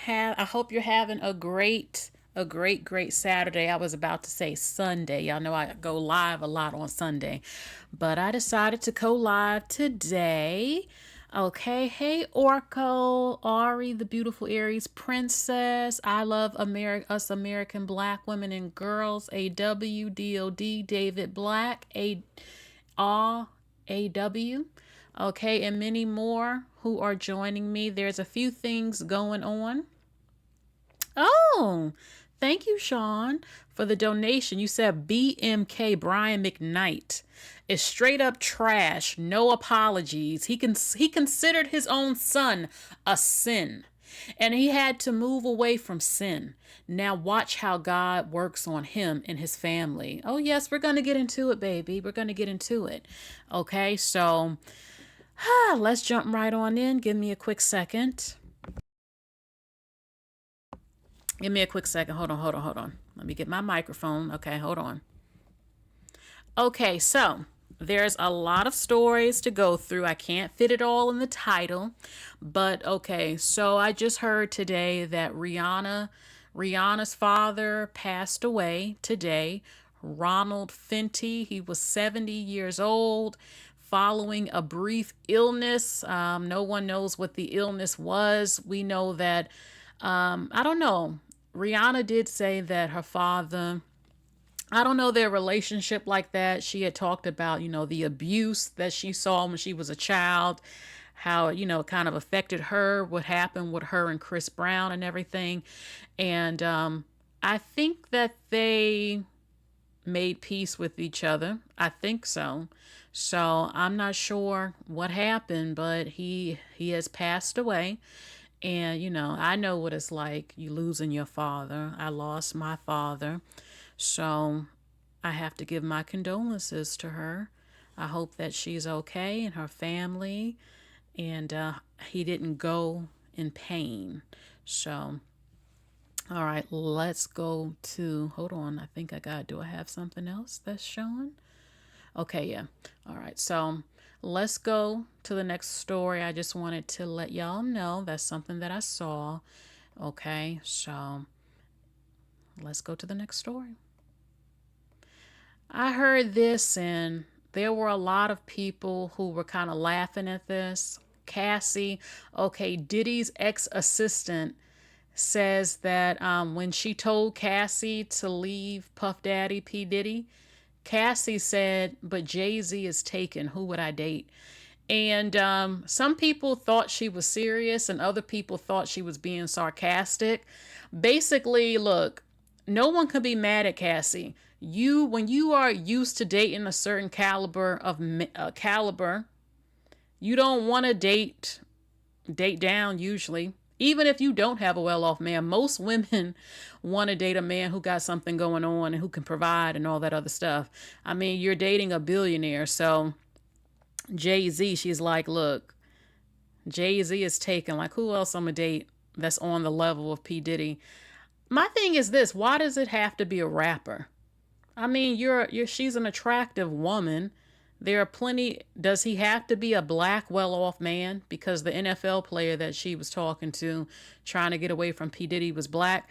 I hope you're having a great Saturday. I was about to say Sunday. Y'all know I go live a lot on Sunday, but I decided to go live today. Okay, hey Orko, Ari, the beautiful Aries princess. I love us American Black women and girls. AW, DOD, David Black, AW. Okay, and many more who are joining me. There's a few things going on. Oh, thank you, Sean, for the donation. You said BMK Brian McKnight is straight up trash. No apologies. He considered his own son a sin, and he had to move away from sin. Now watch how God works on him and his family. Oh yes, we're gonna get into it, baby. We're gonna get into it. Okay, so let's jump right on in. Give me a quick second. Give me a quick second. Hold on. Let me get my microphone. Okay, hold on. Okay, so there's a lot of stories to go through. I can't fit it all in the title, but okay, so I just heard today that Rihanna's father passed away today. Ronald Fenty, he was 70 years old following a brief illness. No one knows what the illness was. We know that, I don't know. Rihanna did say that her father, I don't know their relationship like that. She had talked about, the abuse that she saw when she was a child, how, it kind of affected her, what happened with her and Chris Brown and everything. And I think that they made peace with each other. I think so. So I'm not sure what happened, but he has passed away. And, I know what it's like, you losing your father. I lost my father. So I have to give my condolences to her. I hope that she's okay and her family. And he didn't go in pain. So, all right, let's go to, hold on. Do I have something else that's showing? Okay, yeah. All right, so let's go to the next story. I just wanted to let y'all know that's something that I saw. Okay, so let's go to the next story. I heard this, and there were a lot of people who were kind of laughing at this. Cassie, okay, Diddy's ex-assistant, says that when she told Cassie to leave Puff Daddy, P. Diddy, Cassie said, but Jay-Z is taken. Who would I date? And some people thought she was serious and other people thought she was being sarcastic. Basically, look, no one can be mad at Cassie. When you are used to dating a certain caliber, you don't want to date down usually. Even if you don't have a well-off man, most women want to date a man who got something going on and who can provide and all that other stuff. I mean, you're dating a billionaire, so Jay-Z, she's like, look, Jay-Z is taken. Like, who else I'm gonna date that's on the level of P. Diddy? My thing is this: why does it have to be a rapper? I mean, she's an attractive woman. There are plenty. Does he have to be a black, well-off man? Because the NFL player that she was talking to, trying to get away from P. Diddy, was black.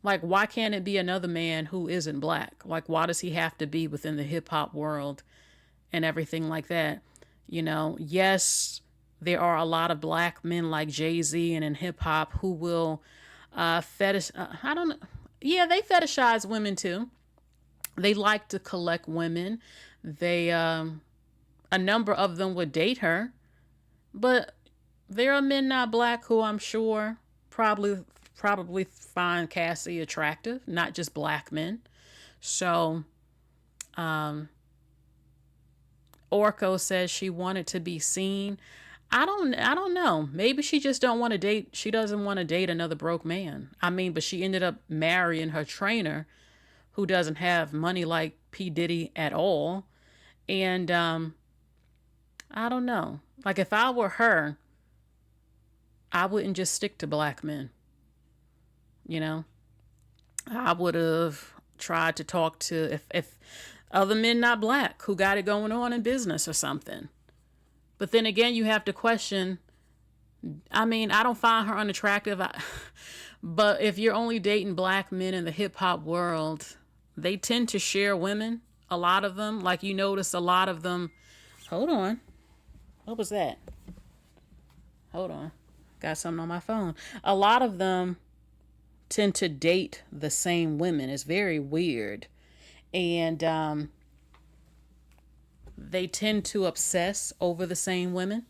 Like, why can't it be another man who isn't black? Like, why does he have to be within the hip-hop world and everything like that? Yes, there are a lot of black men like Jay-Z and in hip-hop who will I don't know. Yeah, they fetishize women too. They like to collect women. A number of them would date her, but there are men not black who I'm sure probably find Cassie attractive, not just black men. So, Orko says she wanted to be seen. I don't know. Maybe she just don't want to date. She doesn't want to date another broke man. I mean, but she ended up marrying her trainer, who doesn't have money like P. Diddy at all. And I don't know. Like, if I were her, I wouldn't just stick to black men. I would have tried to talk to if other men not black who got it going on in business or something. But then again, you have to question, I mean, I don't find her unattractive. But if you're only dating black men in the hip hop world, they tend to share women. A lot of them, like you notice a lot of them. Hold on. What was that? Hold on. Got something on my phone. A lot of them tend to date the same women. It's very weird. And they tend to obsess over the same women.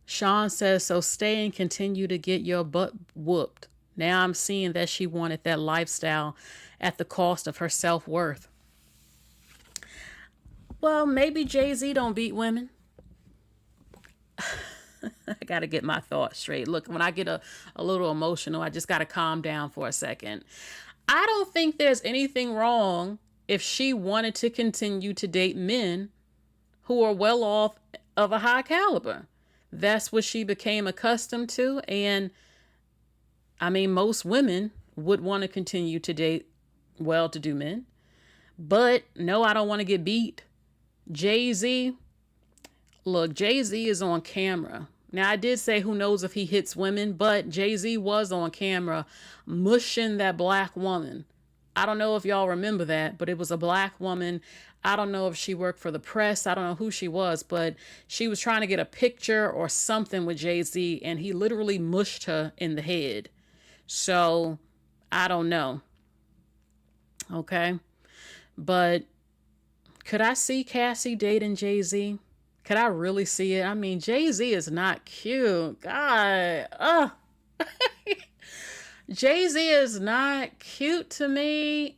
Sean says, so stay and continue to get your butt whooped. Now I'm seeing that she wanted that lifestyle at the cost of her self-worth. Well, maybe Jay-Z don't beat women. I got to get my thoughts straight. Look, when I get a little emotional, I just got to calm down for a second. I don't think there's anything wrong if she wanted to continue to date men who are well off of a high caliber. That's what she became accustomed to. And I mean, most women would want to continue to date well-to-do men. But no, I don't want to get beat. Jay-Z, look, Jay-Z is on camera. Now, I did say who knows if he hits women, but Jay-Z was on camera mushing that black woman. I don't know if y'all remember that, but it was a black woman. I don't know if she worked for the press. I don't know who she was, but she was trying to get a picture or something with Jay-Z, and he literally mushed her in the head. So, I don't know. Okay? But could I see Cassie dating Jay-Z? Could I really see it? I mean, Jay-Z is not cute. God. Jay-Z is not cute to me.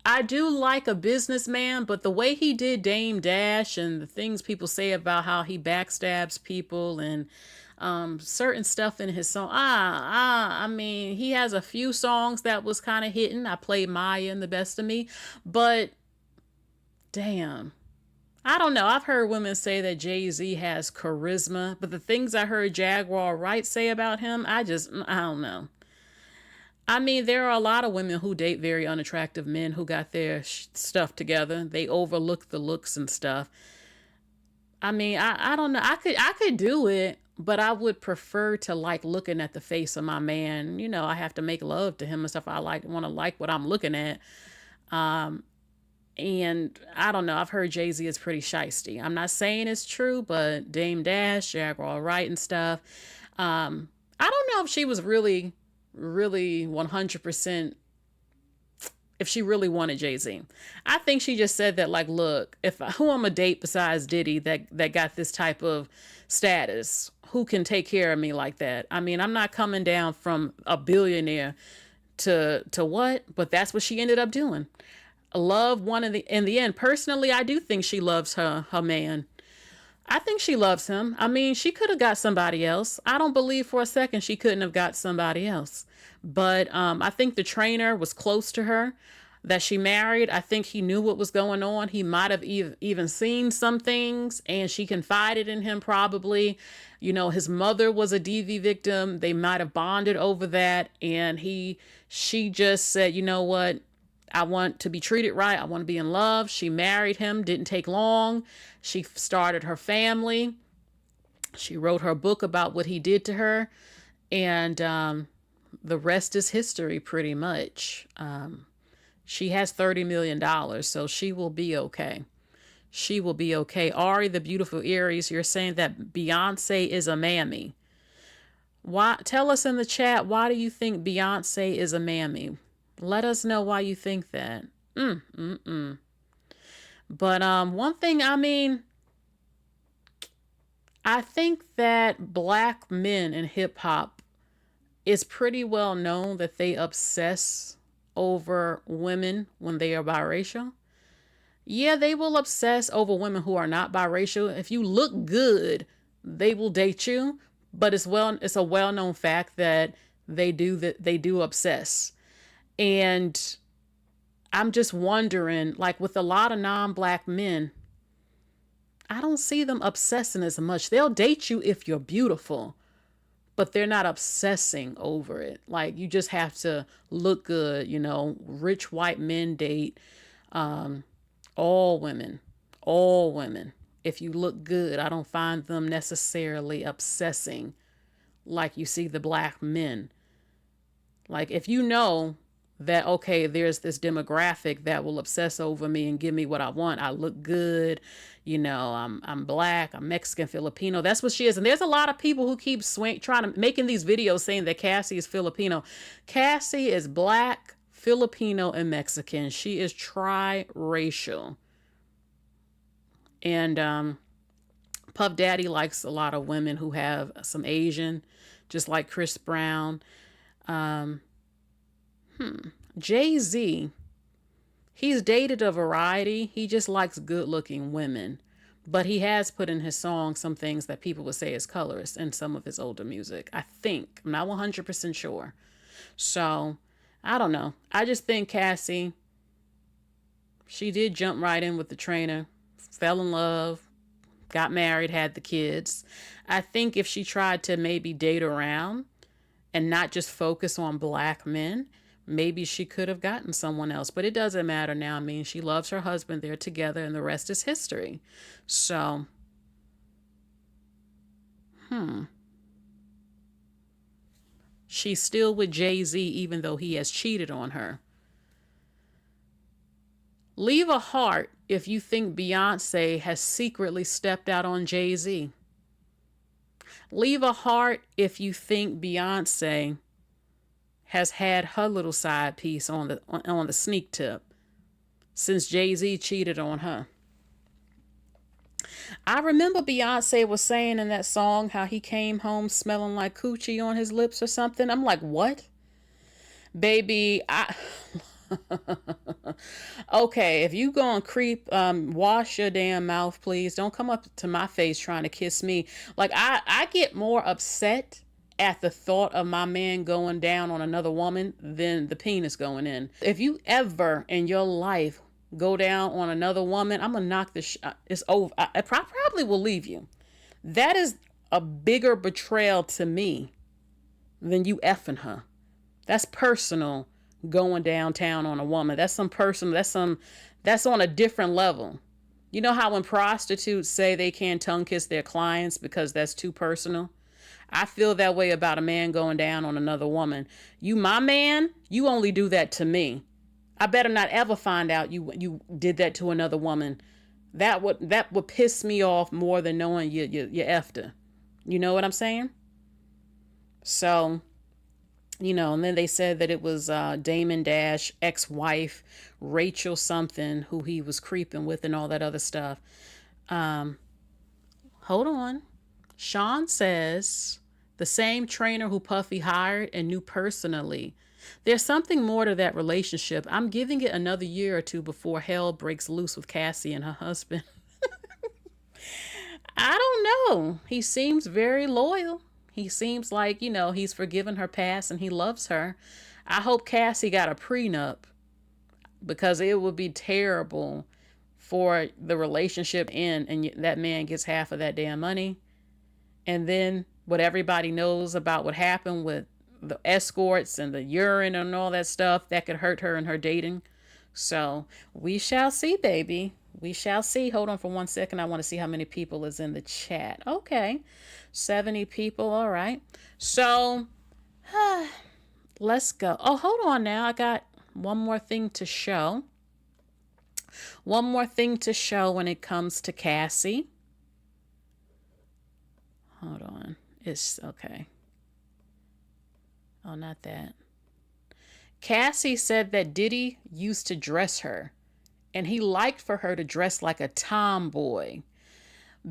I do like a businessman, but the way he did Dame Dash and the things people say about how he backstabs people and certain stuff in his song. I mean, he has a few songs that was kind of hitting. I played Maya and The Best of Me, but damn. I don't know. I've heard women say that Jay-Z has charisma, but the things I heard Jaguar Wright say about him, I don't know. I mean, there are a lot of women who date very unattractive men who got their stuff together. They overlook the looks and stuff. I mean, I don't know. I could do it, but I would prefer to like looking at the face of my man. You know, I have to make love to him and stuff. I want to like what I'm looking at. And I don't know. I've heard Jay-Z is pretty shiesty. I'm not saying it's true, but Dame Dash, Jaguar Wright and stuff. I don't know if she was really 100%, if she really wanted Jay-Z. I think she just said that, like, look, who I'm a date besides Diddy that got this type of status, who can take care of me like that? I mean, I'm not coming down from a billionaire to what, but that's what she ended up doing. Love won in the end. Personally, I do think she loves her man. I think she loves him. I mean, she could have got somebody else. I don't believe for a second she couldn't have got somebody else. But I think the trainer was close to her that she married. I think he knew what was going on. He might have even seen some things, and she confided in him probably. You know, his mother was a DV victim. They might have bonded over that. And she just said, you know what? I want to be treated right. I want to be in love. She married him. Didn't take long. She started her family. She wrote her book about what he did to her. And the rest is history, pretty much. She has $30 million, so she will be okay. She will be okay. Ari, the beautiful Aries, you're saying that Beyonce is a mammy. Why? Tell us in the chat, why do you think Beyonce is a mammy? Let us know why you think that. But one thing, I mean, I think that black men in hip hop is pretty well known that they obsess over women when they are biracial. Yeah, they will obsess over women who are not biracial. If you look good, they will date you. But it's a well-known fact that they do obsess. And I'm just wondering, like with a lot of non-black men, I don't see them obsessing as much. They'll date you if you're beautiful, but they're not obsessing over it. Like, you just have to look good, you know. Rich white men date all women, if you look good. I don't find them necessarily obsessing like you see the black men. Like, if you know that, okay, there's this demographic that will obsess over me and give me what I want. I look good, I'm black, I'm Mexican, Filipino. That's what she is. And there's a lot of people who keep trying to making these videos saying that Cassie is Filipino. Cassie is black, Filipino, and Mexican. She is tri-racial. And Puff Daddy likes a lot of women who have some Asian, just like Chris Brown. Jay-Z, he's dated a variety. He just likes good looking women, but he has put in his song some things that people would say is colorist in some of his older music. I think, I'm not 100% sure. So I don't know. I just think Cassie, she did jump right in with the trainer, fell in love, got married, had the kids. I think if she tried to maybe date around and not just focus on black men, maybe she could have gotten someone else. But it doesn't matter now. I mean, she loves her husband. They're together, and the rest is history. So, she's still with Jay-Z, even though he has cheated on her. Leave a heart if you think Beyonce has secretly stepped out on Jay-Z. Leave a heart if you think Beyonce has had her little side piece on the sneak tip since Jay-Z cheated on her. I remember Beyonce was saying in that song how he came home smelling like coochie on his lips or something. I'm like, what? Baby, okay, if you gonna creep, wash your damn mouth, please. Don't come up to my face trying to kiss me. Like, I get more upset at the thought of my man going down on another woman than the penis going in. If you ever in your life go down on another woman, I'm gonna knock this it's over. I probably will leave you. That is a bigger betrayal to me than you effing her. That's personal. Going downtown on a woman, that's some personal, that's on a different level. You know how when prostitutes say they can't tongue kiss their clients because that's too personal? I feel that way about a man going down on another woman. You my man, you only do that to me. I better not ever find out you did that to another woman. That would piss me off more than knowing you effed her. You know what I'm saying? So, and then they said that it was Damon Dash ex-wife, Rachel something, who he was creeping with and all that other stuff. Hold on. Sean says the same trainer who Puffy hired and knew personally. There's something more to that relationship. I'm giving it another year or two before hell breaks loose with Cassie and her husband. I don't know. He seems very loyal. He seems like, he's forgiven her past and he loves her. I hope Cassie got a prenup, because it would be terrible for the relationship to end and that man gets half of that damn money. And then what everybody knows about what happened with the escorts and the urine and all that stuff, that could hurt her in her dating. So we shall see, baby. We shall see. Hold on for 1 second. I want to see how many people is in the chat. Okay. 70 people. All right. So let's go. Oh, hold on now. I got one more thing to show. One more thing to show when it comes to Cassie. Hold on. It's okay. Oh, not that. Cassie said that Diddy used to dress her, and he liked for her to dress like a tomboy.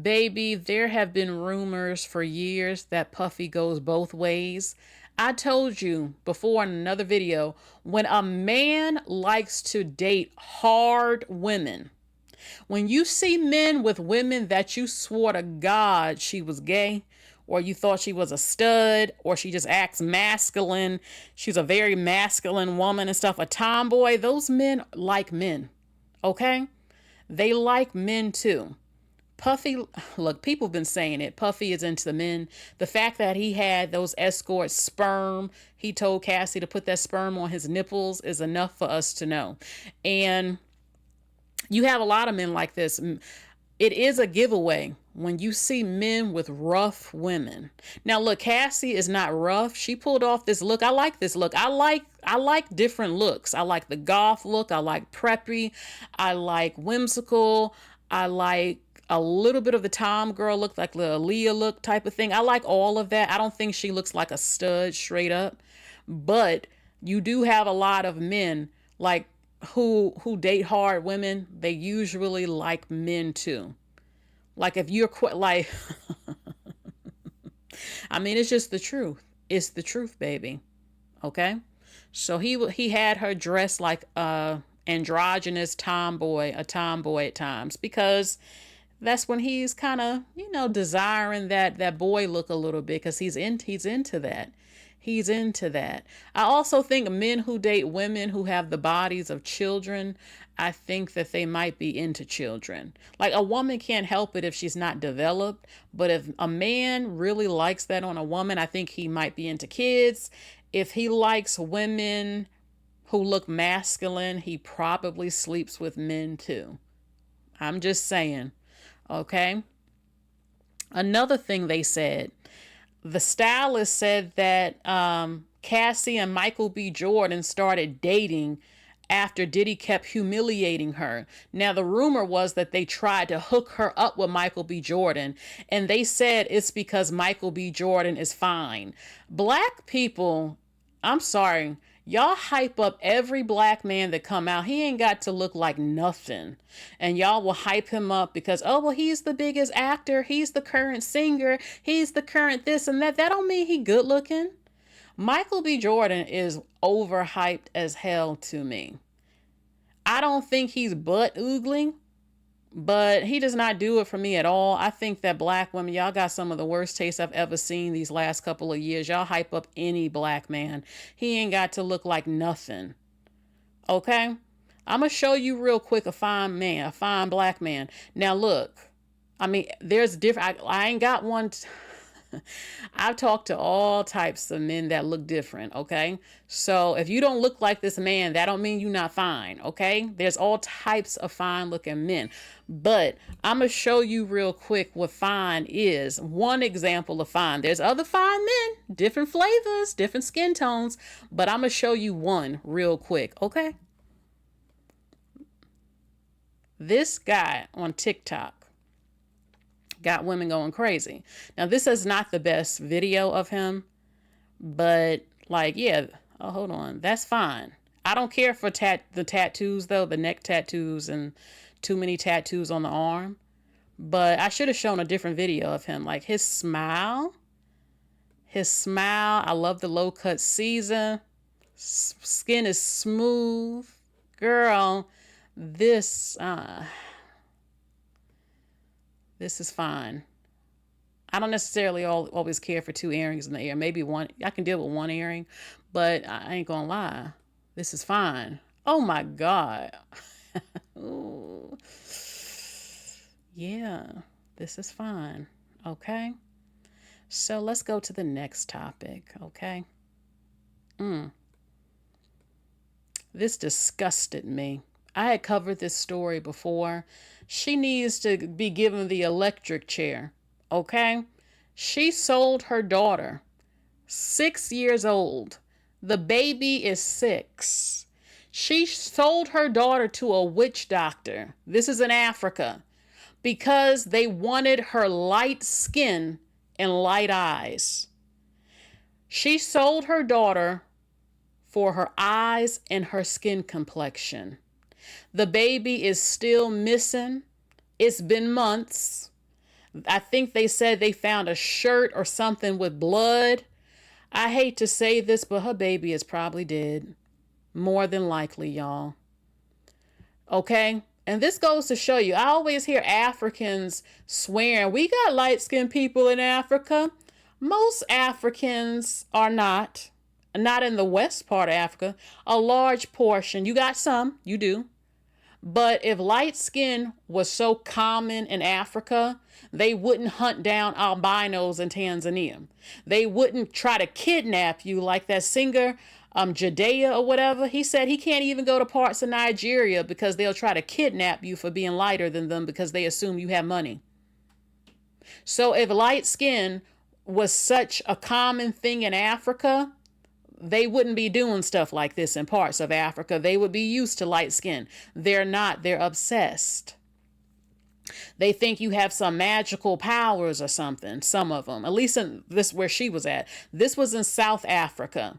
Baby, there have been rumors for years that Puffy goes both ways. I told you before in another video, when a man likes to date hard women, when you see men with women that you swore to God she was gay, or you thought she was a stud, or she just acts masculine, she's a very masculine woman and stuff, a tomboy, those men like men, okay? They like men too. Puffy, look, people have been saying it. Puffy is into the men. The fact that he had those escort sperm, he told Cassie to put that sperm on his nipples, is enough for us to know. And you have a lot of men like this. it is a giveaway when you see men with rough women. Now look, Cassie is not rough. She pulled off this look. I like this look. I like different looks. I like the goth look. I like preppy. I like whimsical. I like a little bit of the Tom girl look, like the Aaliyah look type of thing. I like all of that. I don't think she looks like a stud straight up. But you do have a lot of men like who date hard women. They usually like men too. Like if you're like, I mean, it's just the truth. It's the truth, baby. Okay. So he had her dressed like a androgynous tomboy, a tomboy at times, because that's when he's kind of, desiring that boy look a little bit, because he's into that. He's into that. I also think men who date women who have the bodies of children, I think that they might be into children. Like a woman can't help it if she's not developed, but if a man really likes that on a woman, I think he might be into kids. If he likes women who look masculine, he probably sleeps with men too. I'm just saying. Okay. Another thing they said, the stylist said that Cassie and Michael B. Jordan started dating after Diddy kept humiliating her. Now, the rumor was that they tried to hook her up with Michael B. Jordan, and they said it's because Michael B. Jordan is fine. Black people, I'm sorry, y'all hype up every black man that come out. He ain't got to look like nothing. And y'all will hype him up because, oh, well, he's the biggest actor. He's the current singer. He's the current this and that. That don't mean he good looking. Michael B. Jordan is overhyped as hell to me. I don't think he's butt oogling, but he does not do it for me at all. I think that black women, y'all got some of the worst taste I've ever seen these last couple of years. Y'all hype up any black man. He ain't got to look like nothing. Okay? I'm going to show you real quick a fine man, a fine black man. Now look, I mean, there's different, I ain't got one. I've talked to all types of men that look different, okay? So if you don't look like this man, that don't mean you're not fine, okay? There's all types of fine looking men. But I'm going to show you real quick what fine is. One example of fine. There's other fine men, different flavors, different skin tones, but I'm going to show you one real quick, okay? This guy on TikTok got women going crazy. Now, this is not the best video of him, but like, yeah, oh, hold on. That's fine. I don't care for the tattoos, though, the neck tattoos and too many tattoos on the arm. But I should have shown a different video of him. Like his smile. I love the low cut Caesar. Skin is smooth. Girl, this is fine. I don't necessarily always care for two earrings in the ear. Maybe one. I can deal with one earring, but I ain't gonna lie. This is fine. Oh my God. Ooh. Yeah, this is fine. Okay. So let's go to the next topic. Okay. This disgusted me. I had covered this story before. She needs to be given the electric chair, okay? She sold her daughter, 6 years old. The baby is 6. She sold her daughter to a witch doctor. This is in Africa, because they wanted her light skin and light eyes. She sold her daughter for her eyes and her skin complexion. The baby is still missing. It's been months. I think they said they found a shirt or something with blood. I hate to say this, but her baby is probably dead. More than likely, y'all. Okay? And this goes to show you, I always hear Africans swearing, we got light-skinned people in Africa. Most Africans are not in the west part of Africa. A large portion. You got some, you do. But if light skin was so common in Africa, they wouldn't hunt down albinos in Tanzania. They wouldn't try to kidnap you like that singer, Judea or whatever. He said he can't even go to parts of Nigeria because they'll try to kidnap you for being lighter than them because they assume you have money. So if light skin was such a common thing in Africa, they wouldn't be doing stuff like this in parts of Africa. They would be used to light skin. They're not. They're obsessed. They think you have some magical powers or something, some of them. At least in this where she was at. This was in South Africa,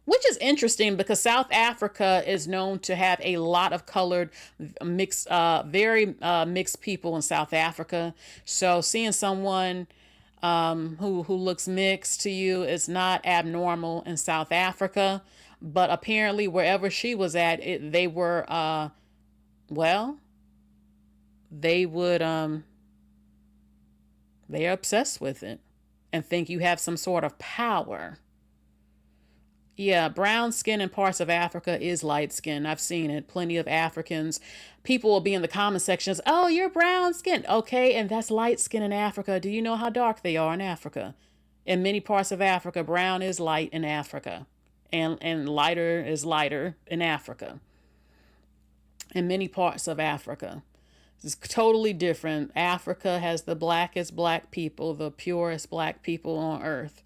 which is interesting because South Africa is known to have a lot of colored, mixed, very mixed people in South Africa. So seeing someone who looks mixed to you is not abnormal in South Africa. But apparently wherever she was at, they were, well, they would, they're obsessed with it and think you have some sort of power. Yeah, brown skin in parts of Africa is light skin. I've seen it. Plenty of Africans. People will be in the comment sections. Oh, you're brown skin. Okay, and that's light skin in Africa. Do you know how dark they are in Africa? In many parts of Africa, brown is light in Africa. And lighter is lighter in Africa. In many parts of Africa. It's totally different. Africa has the blackest black people, the purest black people on earth.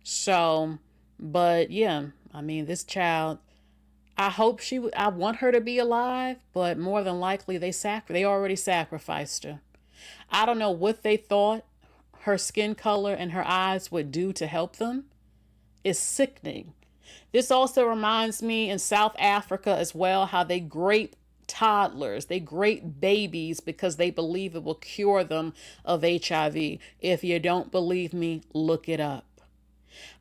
So, but yeah, I mean, this child, I hope I want her to be alive, but more than likely they already sacrificed her. I don't know what they thought her skin color and her eyes would do to help them. It's sickening. This also reminds me in South Africa as well, how they grape toddlers, they grape babies because they believe it will cure them of HIV. If you don't believe me, look it up.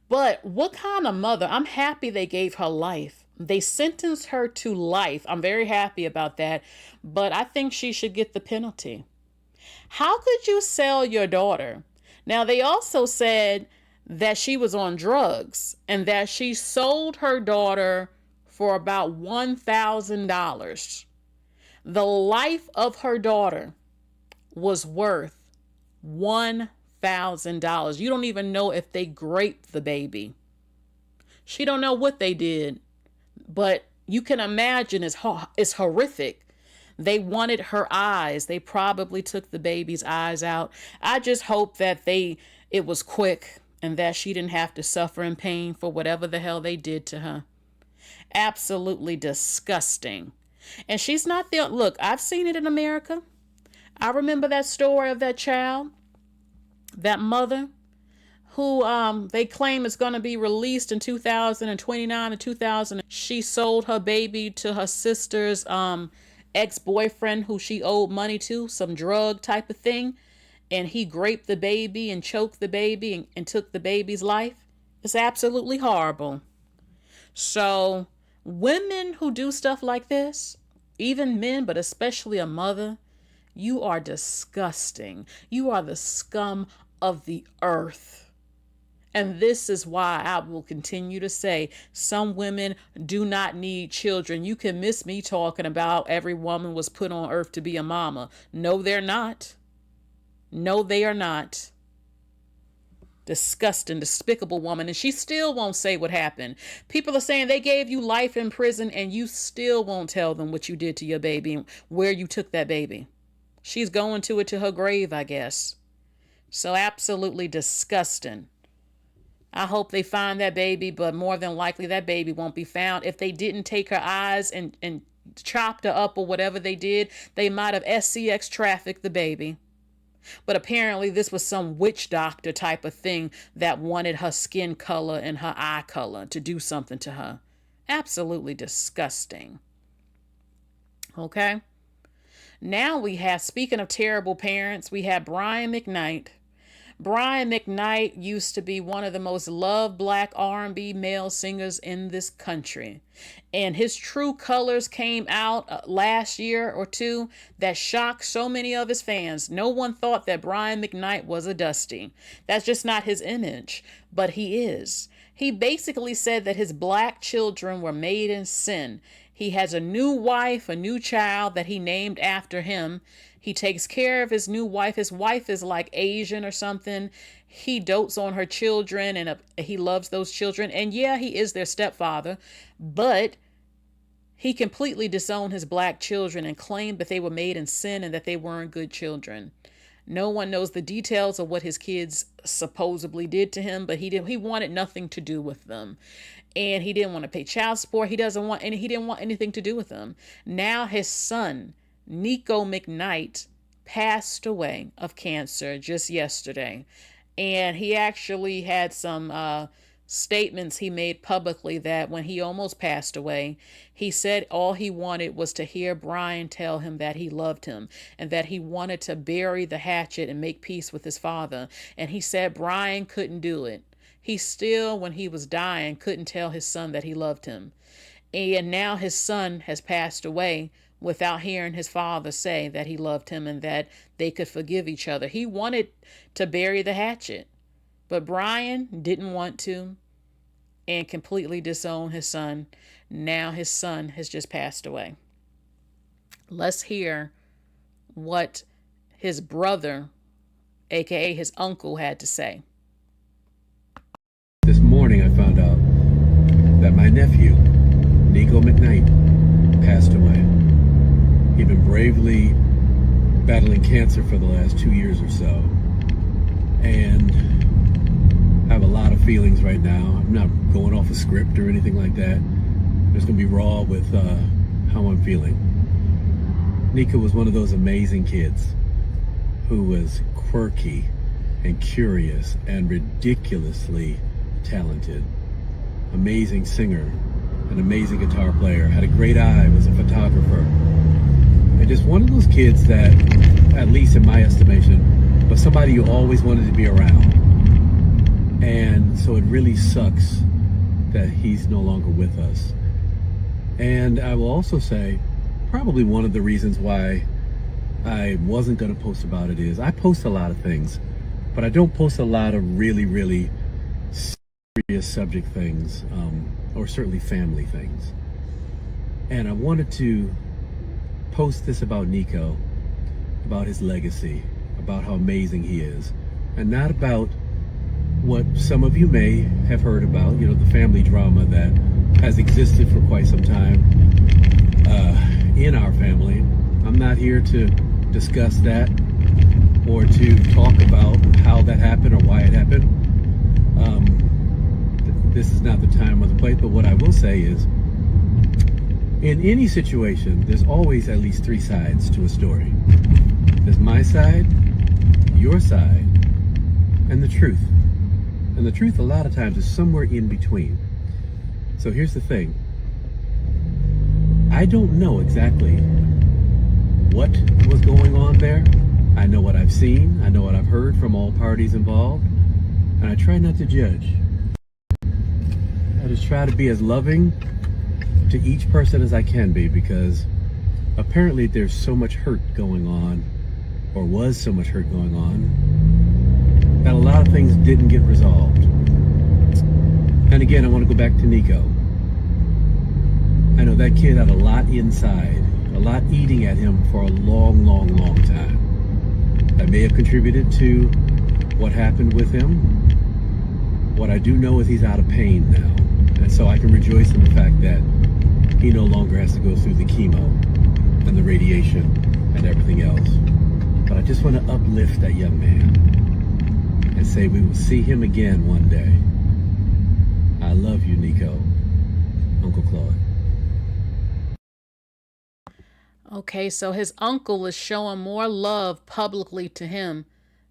But what kind of mother? I'm happy they gave her life. They sentenced her to life. I'm very happy about that. But I think she should get the penalty. How could you sell your daughter? Now, they also said that she was on drugs and that she sold her daughter for about $1,000. The life of her daughter was worth $1,000. You don't even know if they graped the baby. She don't know what they did, but you can imagine it's horrific. They wanted her eyes. They probably took the baby's eyes out. I just hope that it was quick and that she didn't have to suffer in pain for whatever the hell they did to her. Absolutely disgusting. And she's not the, look, I've seen it in America. I remember that story of that child, that mother who they claim is going to be released in 2029 or 2000. She sold her baby to her sister's ex-boyfriend who she owed money to, some drug type of thing. And he raped the baby and choked the baby and took the baby's life. It's absolutely horrible. So women who do stuff like this, even men, but especially a mother, you are disgusting. You are the scum of the earth. And this is why I will continue to say some women do not need children. You can miss me talking about every woman was put on earth to be a mama. No, they're not. No, they are not. Disgusting, despicable woman. And she still won't say what happened. People are saying they gave you life in prison and you still won't tell them what you did to your baby and where you took that baby. She's going to it to her grave, I guess. So absolutely disgusting. I hope they find that baby, but more than likely that baby won't be found. If they didn't take her eyes and chopped her up or whatever they did, they might have SCX trafficked the baby. But apparently this was some witch doctor type of thing that wanted her skin color and her eye color to do something to her. Absolutely disgusting. Okay. Now we have, speaking of terrible parents, we have Brian McKnight. Brian McKnight used to be one of the most loved black R&B male singers in this country. And his true colors came out last year or two that shocked so many of his fans. No one thought that Brian McKnight was a Dusty. That's just not his image. but he is. He basically said that his black children were made in sin. He has a new wife, a new child that he named after him. He takes care of his new wife. His wife is like Asian or something. He dotes on her children and he loves those children. And yeah, he is their stepfather, but he completely disowned his black children and claimed that they were made in sin and that they weren't good children. No one knows the details of what his kids supposedly did to him, but he wanted nothing to do with them. And he didn't want to pay child support. He didn't want anything to do with them. Now his son, Nico McKnight, passed away of cancer just yesterday. And he actually had some statements he made publicly that when he almost passed away, he said all he wanted was to hear Brian tell him that he loved him and that he wanted to bury the hatchet and make peace with his father. And he said Brian couldn't do it. He still, when he was dying, couldn't tell his son that he loved him. And now his son has passed away without hearing his father say that he loved him and that they could forgive each other. He wanted to bury the hatchet, but Brian didn't want to and completely disowned his son. Now his son has just passed away. Let's hear what his brother, aka his uncle, had to say. This morning I found out that my nephew, Nico McKnight, passed away. He'd been bravely battling cancer for the last 2 years or so. And I have a lot of feelings right now. I'm not going off a script or anything like that. I'm just going to be raw with how I'm feeling. Nico was one of those amazing kids who was quirky and curious and ridiculously talented. Amazing singer, an amazing guitar player, had a great eye, was a photographer. And just one of those kids that, at least in my estimation, was somebody you always wanted to be around. And so it really sucks that he's no longer with us. And I will also say, probably one of the reasons why I wasn't going to post about it is I post a lot of things, but I don't post a lot of really, really serious subject things, or certainly family things. And I wanted to post this about Nico, about his legacy, about how amazing he is, and not about what some of you may have heard about, the family drama that has existed for quite some time in our family. I'm not here to discuss that or to talk about how that happened or why it happened. This is not the time or the place, but what I will say is, in any situation, there's always at least 3 sides to a story. There's my side, your side, and the truth. And the truth a lot of times is somewhere in between. So here's the thing. I don't know exactly what was going on there. I know what I've seen. I know what I've heard from all parties involved. And I try not to judge. I just try to be as loving to each person as I can be, because apparently there's so much hurt going on, or was so much hurt going on, that a lot of things didn't get resolved. And again, I want to go back to Nico. I know that kid had a lot inside, a lot eating at him for a long, long, long time. That may have contributed to what happened with him. What I do know is he's out of pain now. And so I can rejoice in the fact that he no longer has to go through the chemo and the radiation and everything else. But I just want to uplift that young man and say we will see him again one day. I love you, Nico. Uncle Claude. Okay, so his uncle is showing more love publicly to him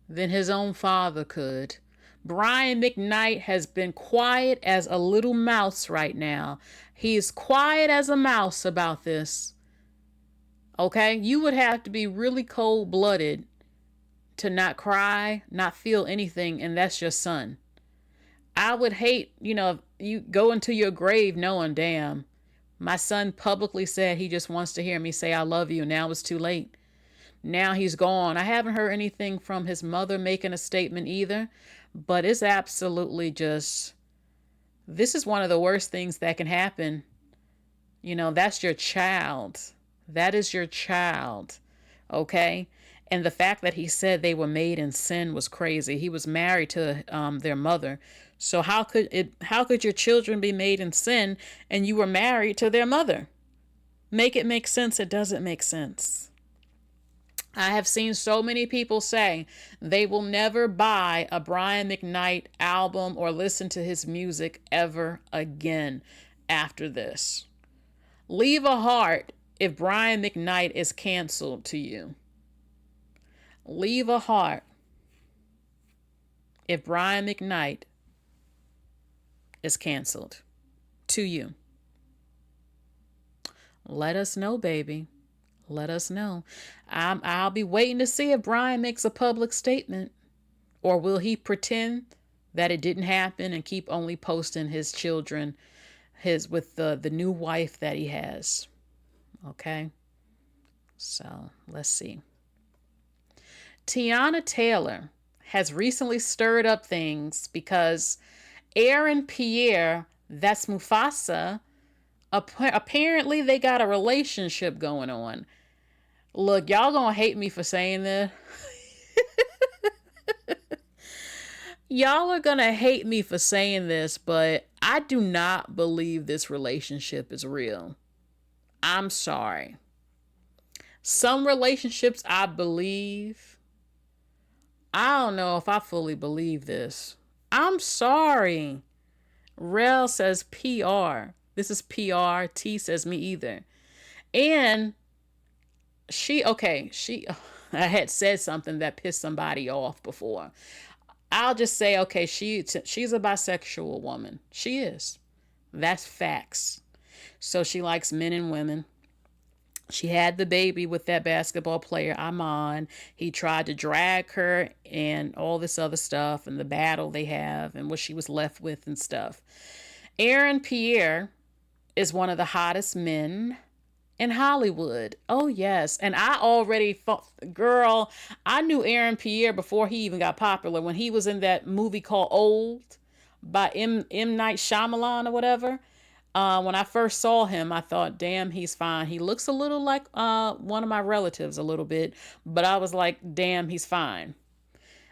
than his own father could. Brian McKnight has been quiet as a little mouse right now. He's quiet as a mouse about this. Okay, you would have to be really cold-blooded to not cry, not feel anything, and that's your son. I would hate, you go into your grave knowing, damn, my son publicly said he just wants to hear me say I love you. Now it's too late. Now he's gone. I haven't heard anything from his mother making a statement either. But it's absolutely just, this is one of the worst things that can happen. You know, that's your child. That is your child. Okay? And the fact that he said they were made in sin was crazy. He was married to their mother. So how could your children be made in sin and you were married to their mother? Make it make sense. It doesn't make sense. I have seen so many people say they will never buy a Brian McKnight album or listen to his music ever again after this. Leave a heart if Brian McKnight is canceled to you. Leave a heart if Brian McKnight is canceled to you. Let us know, baby. Let us know. I'll be waiting to see if Brian makes a public statement, or will he pretend that it didn't happen and keep only posting his children, with the new wife that he has. Okay. So let's see. Teyana Taylor has recently stirred up things because Aaron Pierre, that's Mufasa, apparently they got a relationship going on. Look, y'all gonna hate me for saying this. Y'all are gonna hate me for saying this, but I do not believe this relationship is real. I'm sorry. Some relationships I believe. I don't know if I fully believe this. I'm sorry. Rel says PR. This is PR. T says me either. And I had said something that pissed somebody off before. I'll just say, okay, she's a bisexual woman. She is. That's facts. So she likes men and women. She had the baby with that basketball player, Amon. He tried to drag her and all this other stuff and the battle they have and what she was left with and stuff. Aaron Pierre is one of the hottest men in Hollywood. Oh, yes. And I already thought, girl, I knew Aaron Pierre before he even got popular, when he was in that movie called Old by M. Night Shyamalan or whatever. When I first saw him, I thought, damn, he's fine. He looks a little like one of my relatives a little bit, but I was like, damn, he's fine.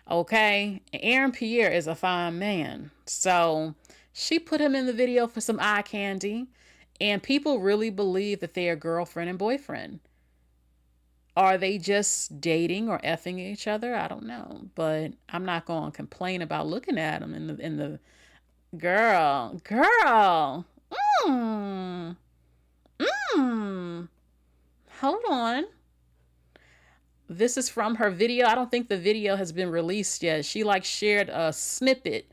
Okay. Aaron Pierre is a fine man. So she put him in the video for some eye candy, and people really believe that they are girlfriend and boyfriend. Are they just dating or effing each other? I don't know, but I'm not going to complain about looking at him in the girl. Hold on. This is from her video. I don't think the video has been released yet. She shared a snippet.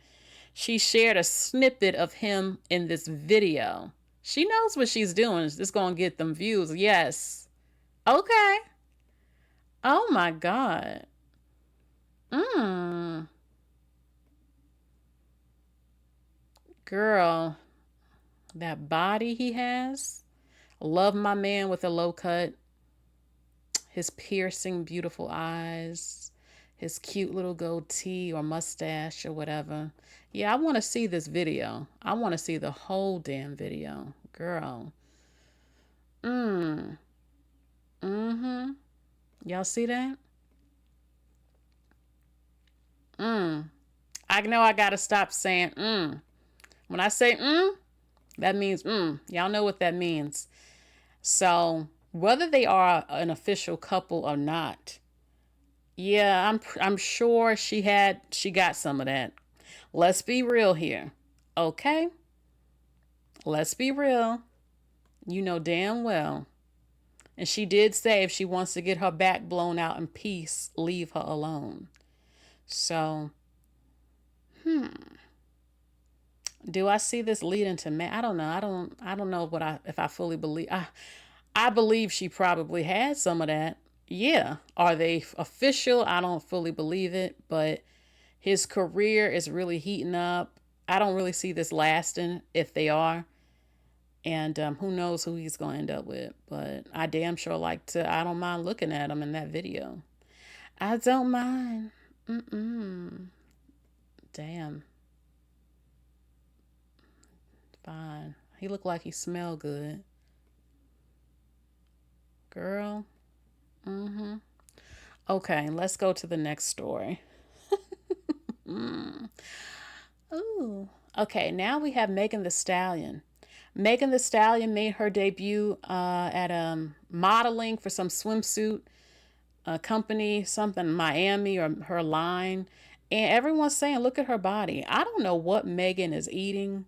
She shared a snippet of him in this video. She knows what she's doing. It's going to get them views. Yes. Okay. Oh my God. Girl, that body he has. Love my man with a low cut. His piercing, beautiful eyes. His cute little goatee or mustache or whatever. Yeah, I want to see this video. I want to see the whole damn video. Girl. Y'all see that? I know I gotta stop saying When I say that means Y'all know what that means. So whether they are an official couple or not, yeah, I'm sure she got some of that. Let's be real here. Okay? Let's be real. You know damn well. And she did say if she wants to get her back blown out in peace, leave her alone. So, do I see this leading to man? I don't know. I don't know if I fully believe. I believe she probably had some of that. Yeah. Are they official? I don't fully believe it, but his career is really heating up. I don't really see this lasting if they are. And who knows who he's going to end up with. But I damn sure I don't mind looking at him in that video. I don't mind. Don't Damn. Fine. He looked like he smelled good. Girl. Mm-hmm. Okay, let's go to the next story. Ooh. Okay, now we have Megan Thee Stallion. Megan Thee Stallion made her debut at modeling for some swimsuit company, something Miami or her line. And everyone's saying, look at her body. I don't know what Megan is eating.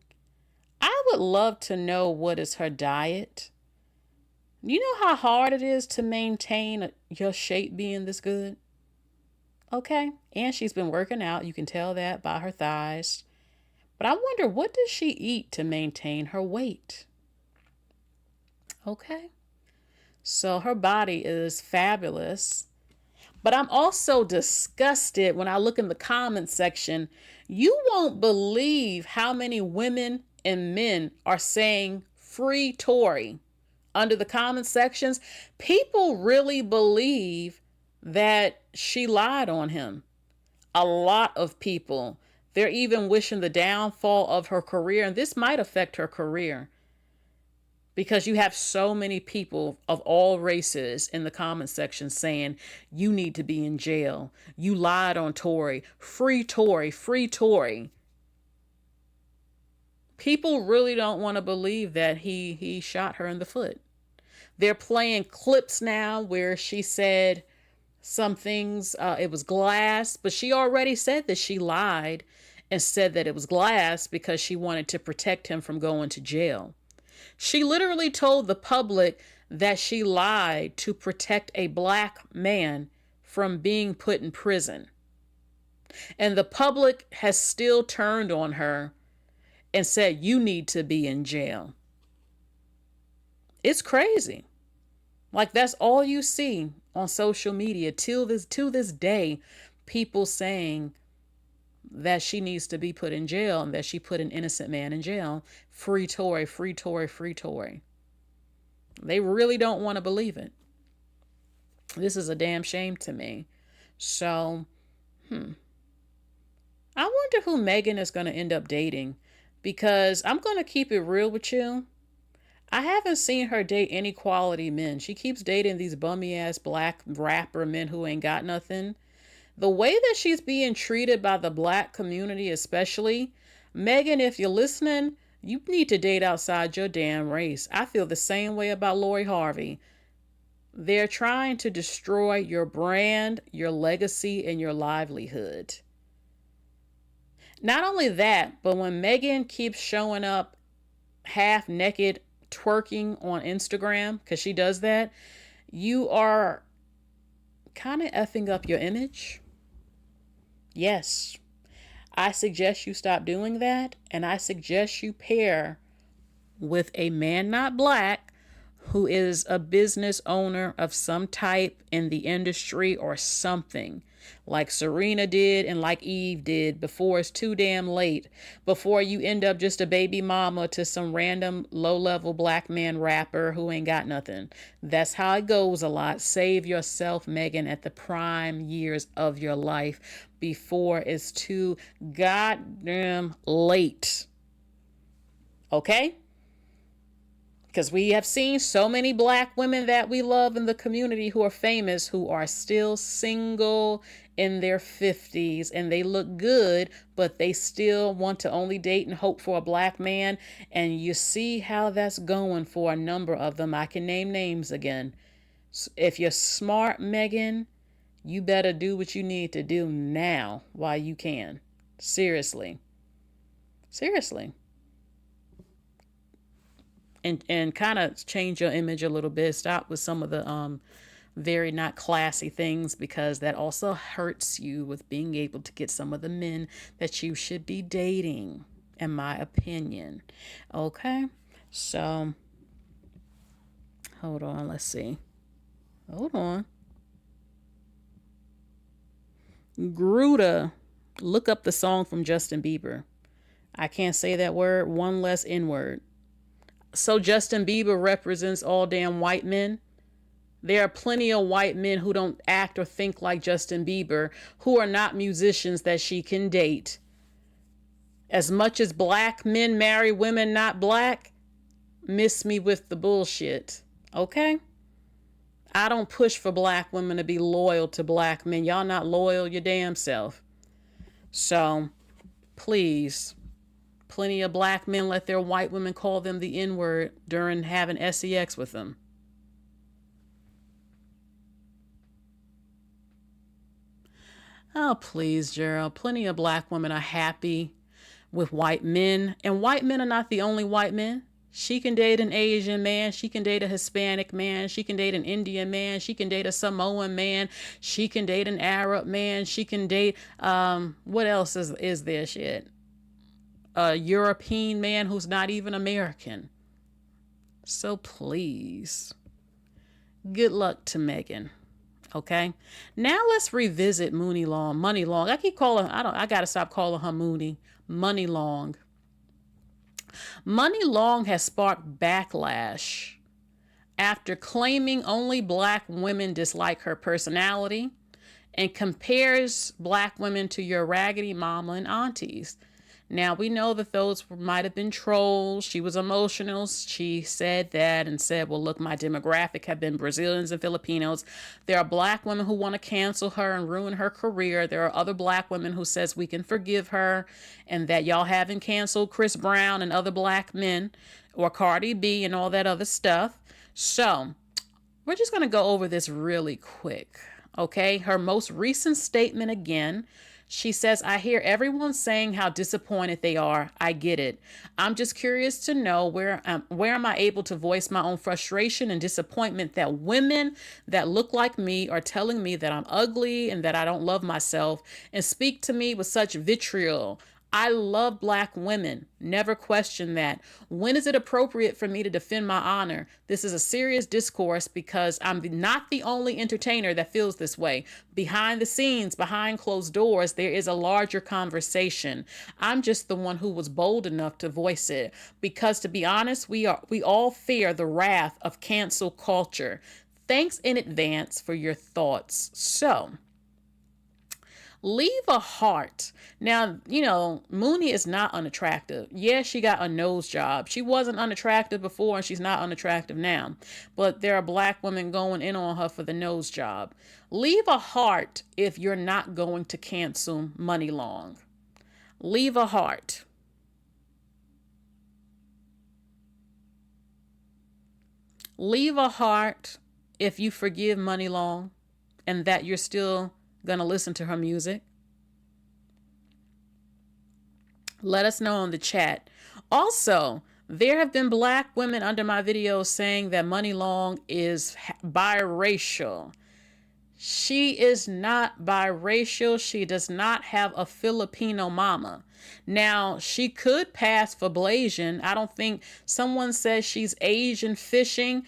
I would love to know what is her diet. You know how hard it is to maintain your shape being this good? Okay. And she's been working out. You can tell that by her thighs. But I wonder, what does she eat to maintain her weight? Okay. So her body is fabulous. But I'm also disgusted when I look in the comments section. You won't believe how many women and men are saying free Tory under the comment sections. People really believe that she lied on him. A lot of people. They're even wishing the downfall of her career. And this might affect her career, because you have so many people of all races in the comment section saying, you need to be in jail. You lied on Tory. Free Tory. Free Tory. People really don't want to believe that he shot her in the foot. They're playing clips now where she said some things, it was glass, but she already said that she lied and said that it was glass because she wanted to protect him from going to jail. She literally told the public that she lied to protect a black man from being put in prison. And the public has still turned on her and said, you need to be in jail. It's crazy. Like, that's all you see on social media to this day, people saying that she needs to be put in jail and that she put an innocent man in jail. Free Tory, free Tory, free Tory. They really don't want to believe it. This is a damn shame to me. So, I wonder who Megan is going to end up dating, because I'm going to keep it real with you. I haven't seen her date any quality men. She keeps dating these bummy ass black rapper men who ain't got nothing. The way that she's being treated by the black community, especially, Megan, if you're listening, you need to date outside your damn race. I feel the same way about Lori Harvey. They're trying to destroy your brand, your legacy, and your livelihood. Not only that, but when Megan keeps showing up half naked twerking on Instagram, because she does that, you are kind of effing up your image. Yes. I suggest you stop doing that, and I suggest you pair with a man not black who is a business owner of some type in the industry or something, like Serena did and like Eve did, before it's too damn late, before you end up just a baby mama to some random low-level black man rapper who ain't got nothing. That's how it goes a lot. Save yourself, Megan, at the prime years of your life before it's too goddamn late. Okay? Because we have seen so many black women that we love in the community who are famous, who are still single in their 50s, and they look good, but they still want to only date and hope for a black man. And you see how that's going for a number of them. I can name names again. If you're smart, Megan, you better do what you need to do now while you can. Seriously. Seriously. And kind of change your image a little bit. Stop with some of the very not classy things, because that also hurts you with being able to get some of the men that you should be dating, in my opinion. Okay, so hold on, let's see. Hold on. Gruda, look up the song from Justin Bieber. I can't say that word, one less N-word. So Justin Bieber represents all damn white men. There are plenty of white men who don't act or think like Justin Bieber, who are not musicians that she can date. As much as black men marry women not black, miss me with the bullshit. Okay? I don't push for black women to be loyal to black men. Y'all not loyal your damn self. So, please, plenty of black men let their white women call them the N-word during having sex with them. Oh, please, Gerald. Plenty of black women are happy with white men. And white men are not the only white men. She can date an Asian man. She can date a Hispanic man. She can date an Indian man. She can date a Samoan man. She can date an Arab man. She can date, what else is there shit? A European man who's not even American. So please, good luck to Megan. Okay. Now let's revisit Muni Long, Money Long. I keep calling, I got to stop calling her Mooney. Money Long. Money Long has sparked backlash after claiming only black women dislike her personality and compares black women to your raggedy mama and aunties. Now, we know that those might have been trolls. She was emotional. She said that and said, well, look, my demographic have been Brazilians and Filipinos. There are black women who want to cancel her and ruin her career. There are other black women who says we can forgive her and that y'all haven't canceled Chris Brown and other black men or Cardi B and all that other stuff. So we're just going to go over this really quick. Okay. Her most recent statement again. She says, I hear everyone saying how disappointed they are. I get it. I'm just curious to know where am I able to voice my own frustration and disappointment that women that look like me are telling me that I'm ugly and that I don't love myself and speak to me with such vitriol. I love black women. Never question that. When is it appropriate for me to defend my honor? This is a serious discourse because I'm not the only entertainer that feels this way. Behind the scenes, behind closed doors, there is a larger conversation. I'm just the one who was bold enough to voice it because, to be honest, we all fear the wrath of cancel culture. Thanks in advance for your thoughts. So, leave a heart. Now, you know, Muni is not unattractive. Yeah, she got a nose job. She wasn't unattractive before and she's not unattractive now. But there are black women going in on her for the nose job. Leave a heart if you're not going to cancel Money Long. Leave a heart. Leave a heart if you forgive Money Long and that you're still gonna listen to her music. Let us know in the chat. Also, there have been black women under my videos saying that Money Long is biracial. She is not biracial. She does not have a Filipino mama. Now, she could pass for Blasian. I don't think someone says she's Asian fishing.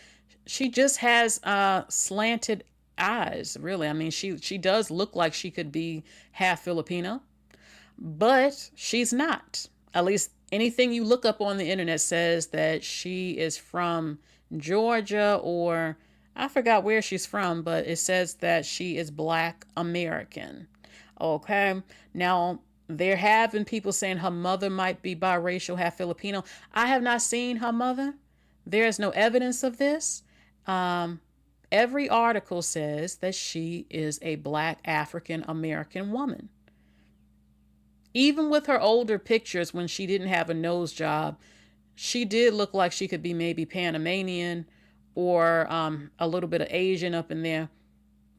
She just has slanted eyes, really. I mean, she does look like she could be half Filipino, but she's not. At least anything you look up on the internet says that she is from Georgia, or I forgot where she's from, but it says that she is Black American. Okay. Now, there have been people saying her mother might be biracial, half Filipino. I have not seen her mother. There is no evidence of this. Every article says that she is a Black African American woman. Even with her older pictures when she didn't have a nose job, she did look like she could be maybe Panamanian or a little bit of Asian up in there.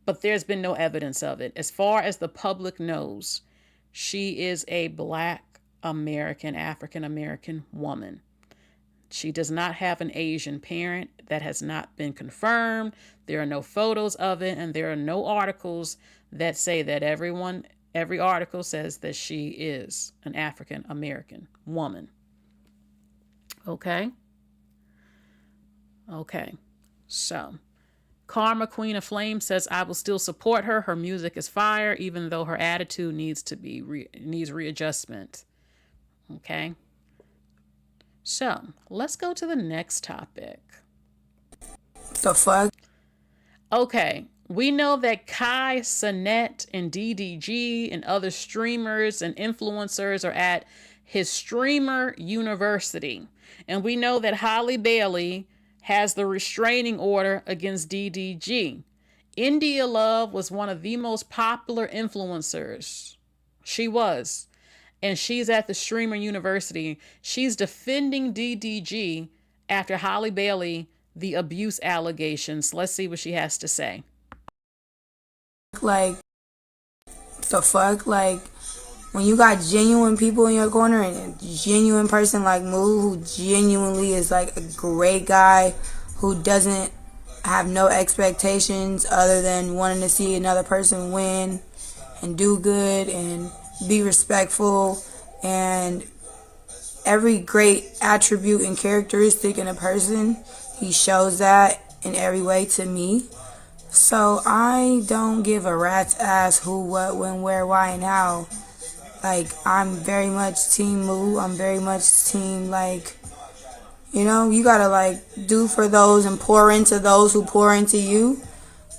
But there's been no evidence of it. As far as the public knows, she is a Black American, African American woman. She does not have an Asian parent. That has not been confirmed. There are no photos of it, and there are no articles that say that. Every article says that she is an African American woman. Okay. So, Karma Queen of Flame says, I will still support her. Her music is fire, even though her attitude needs readjustment. Okay. So, let's go to the next topic. The fuck? Okay, we know that Kai, Sonette, and DDG and other streamers and influencers are at his streamer university. And we know that Halle Bailey has the restraining order against DDG. India Love was one of the most popular influencers. She was. And she's at the streamer university. She's defending DDG after Halle Bailey, the abuse allegations. Let's see what she has to say. Like, the fuck? Like, when you got genuine people in your corner and a genuine person like Moo, who genuinely is like a great guy, who doesn't have no expectations other than wanting to see another person win and do good and be respectful, and every great attribute and characteristic in a person, he shows that in every way to me. So I don't give a rat's ass who, what, when, where, why, and how. Like, I'm very much team Moo. I'm very much team, like, you know, you gotta, like, do for those and pour into those who pour into you.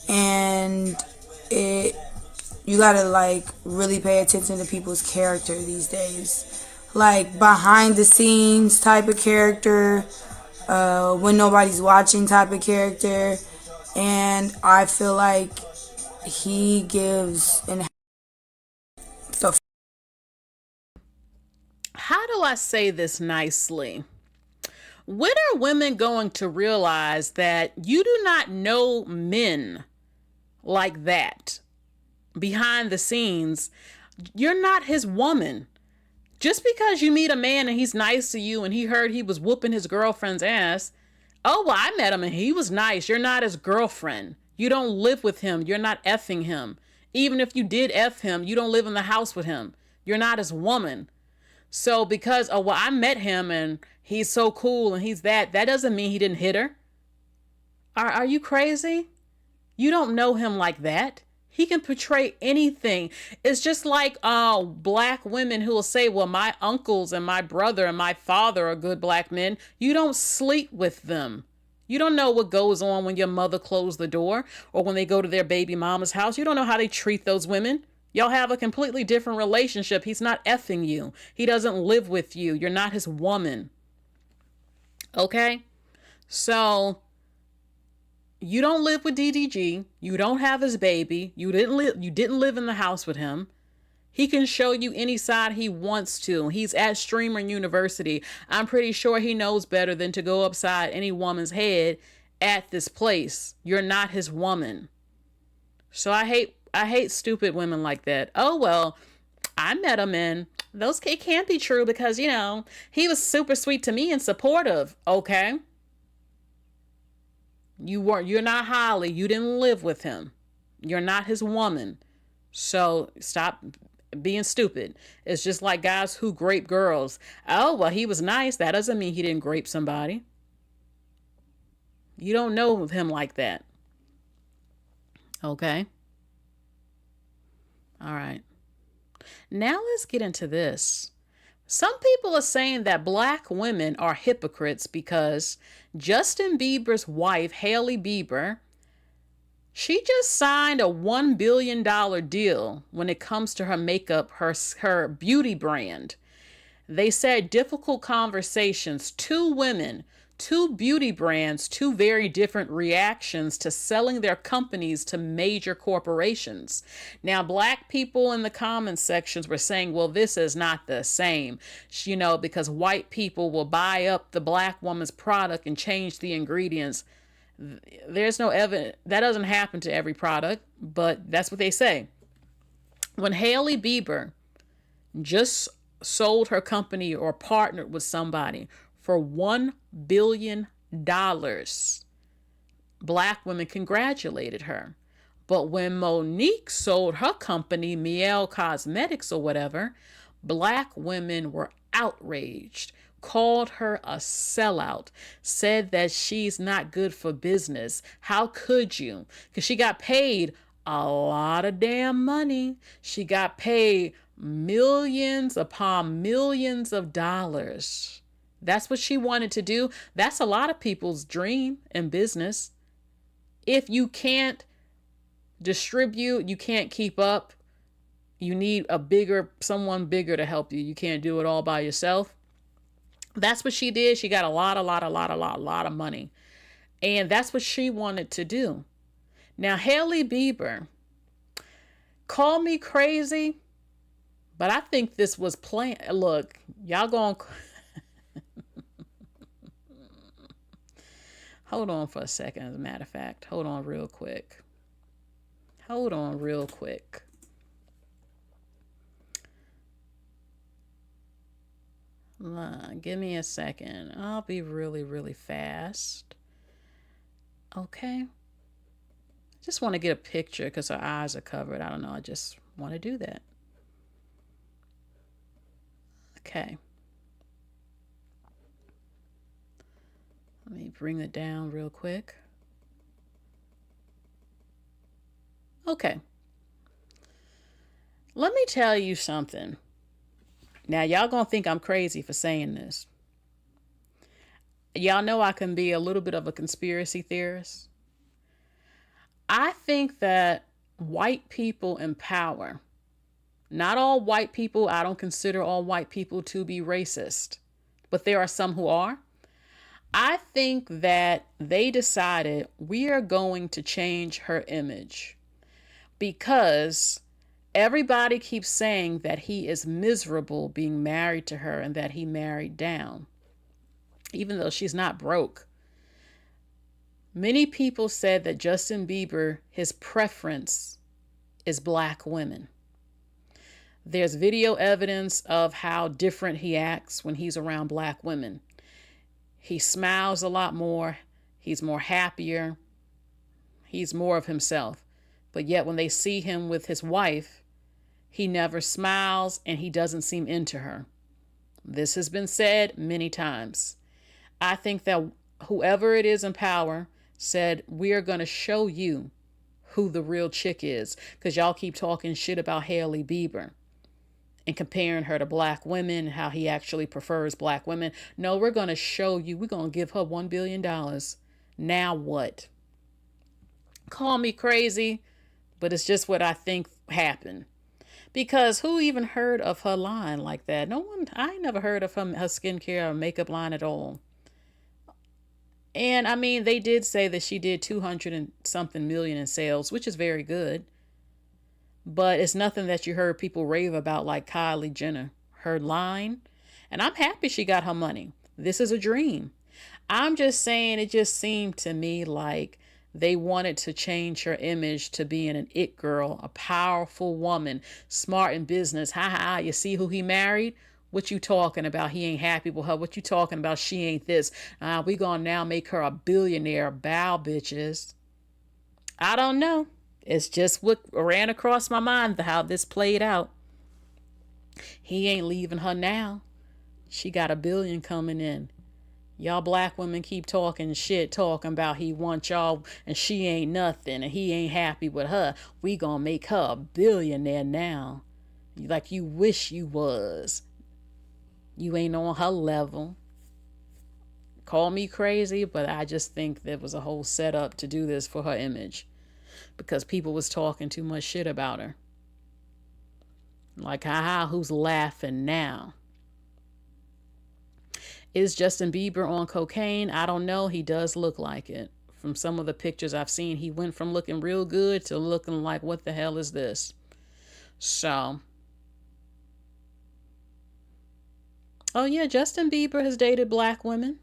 And you gotta, like, really pay attention to people's character these days. Like, behind the scenes type of character, when nobody's watching type of character. And I feel like he gives How do I say this nicely? When are women going to realize that you do not know men like that? Behind the scenes, you're not his woman. Just because you meet a man and he's nice to you and he heard he was whooping his girlfriend's ass, oh, well, I met him and he was nice. You're not his girlfriend. You don't live with him. You're not effing him. Even if you did F him, you don't live in the house with him. You're not his woman. So because, oh, well, I met him and he's so cool and he's that doesn't mean he didn't hit her. Are you crazy? You don't know him like that. He can portray anything. It's just like black women who will say, well, my uncles and my brother and my father are good black men. You don't sleep with them. You don't know what goes on when your mother closed the door or when they go to their baby mama's house. You don't know how they treat those women. Y'all have a completely different relationship. He's not effing you. He doesn't live with you. You're not his woman. Okay? So you don't live with DDG. You don't have his baby. You didn't live in the house with him. He can show you any side he wants to. He's at Streamer University. I'm pretty sure he knows better than to go upside any woman's head at this place. You're not his woman. So I hate stupid women like that. Oh, well, I met him and it can't be true because, you know, he was super sweet to me and supportive. Okay. You're not Hailey. You didn't live with him. You're not his woman. So stop being stupid. It's just like guys who grape girls. Oh, well, he was nice. That doesn't mean he didn't grape somebody. You don't know him like that. Okay. All right. Now let's get into this. Some people are saying that black women are hypocrites because Justin Bieber's wife, Hailey Bieber, she just signed a $1 billion deal when it comes to her makeup, her beauty brand. They said difficult conversations, two women, two beauty brands, two very different reactions to selling their companies to major corporations. Now, black people in the comment sections were saying, well, this is not the same, you know, because white people will buy up the black woman's product and change the ingredients. There's no evidence. That doesn't happen to every product, but that's what they say. When Hailey Bieber just sold her company or partnered with somebody for $1 billion, black women congratulated her. But when Monique sold her company, Miel Cosmetics or whatever, black women were outraged, called her a sellout, said that she's not good for business. How could you? Because she got paid a lot of damn money. She got paid millions upon millions of dollars. That's what she wanted to do. That's a lot of people's dream in business. If you can't distribute, you can't keep up, you need someone bigger to help you. You can't do it all by yourself. That's what she did. She got a lot of money. And that's what she wanted to do. Now, Hailey Bieber, call me crazy, but I think this was planned. Look, y'all going hold on for a second, as a matter of fact. Hold on real quick. Give me a second. I'll be really fast. Okay. Just want to get a picture because her eyes are covered. I don't know. I just want to do that. Okay. Let me bring it down real quick. Okay. Let me tell you something. Now, y'all gonna think I'm crazy for saying this. Y'all know I can be a little bit of a conspiracy theorist. I think that white people in power, not all white people, I don't consider all white people to be racist, but there are some who are. I think that they decided we are going to change her image because everybody keeps saying that he is miserable being married to her and that he married down, even though she's not broke. Many people said that Justin Bieber, his preference is black women. There's video evidence of how different he acts when he's around black women. He smiles a lot more. He's more happier. He's more of himself. But yet when they see him with his wife, he never smiles and he doesn't seem into her. This has been said many times. I think that whoever it is in power said, we are going to show you who the real chick is, because y'all keep talking shit about Hailey Bieber and comparing her to black women, how he actually prefers black women. No, we're going to show you. We're going to give her $1 billion. Now what? Call me crazy, but it's just what I think happened. Because who even heard of her line like that? No one. I never heard of her skincare or makeup line at all. And I mean, they did say that she did 200 and something million in sales, which is very good. But it's nothing that you heard people rave about like Kylie Jenner, her line. And I'm happy she got her money. This is a dream. I'm just saying, it just seemed to me like they wanted to change her image to being an it girl, a powerful woman, smart in business. Ha, you see who he married? What you talking about? He ain't happy with her. What you talking about? She ain't this. We gonna now make her a billionaire. Bow, bitches. I don't know. It's just what ran across my mind, how this played out. He ain't leaving her now. She got $1 billion coming in. Y'all black women keep talking shit, talking about he wants y'all and she ain't nothing and he ain't happy with her. We gonna make her a billionaire now. Like you wish you was. You ain't on her level. Call me crazy, but I just think there was a whole setup to do this for her image. Because people was talking too much shit about her. Like, haha, who's laughing now? Is Justin Bieber on cocaine? I don't know. He does look like it. From some of the pictures I've seen, he went from looking real good to looking like, what the hell is this? So, oh yeah, Justin Bieber has dated black women.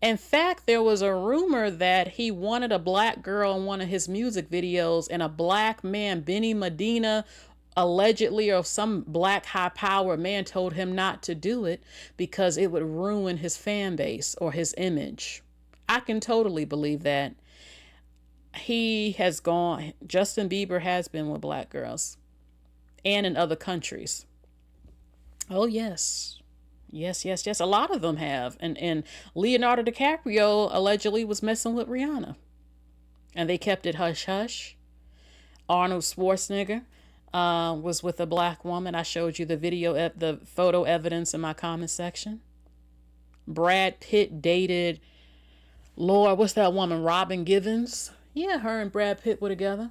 In fact, there was a rumor that he wanted a black girl in one of his music videos, and a black man, Benny Medina, allegedly, or some black high-powered man, told him not to do it because it would ruin his fan base or his image. I can totally believe that. Justin Bieber has been with black girls and in other countries. Oh, yes. Yes. A lot of them have. And Leonardo DiCaprio allegedly was messing with Rihanna. And they kept it hush-hush. Arnold Schwarzenegger was with a black woman. I showed you the the photo evidence in my comment section. Brad Pitt dated, Lord, what's that woman? Robin Givens. Yeah, her and Brad Pitt were together.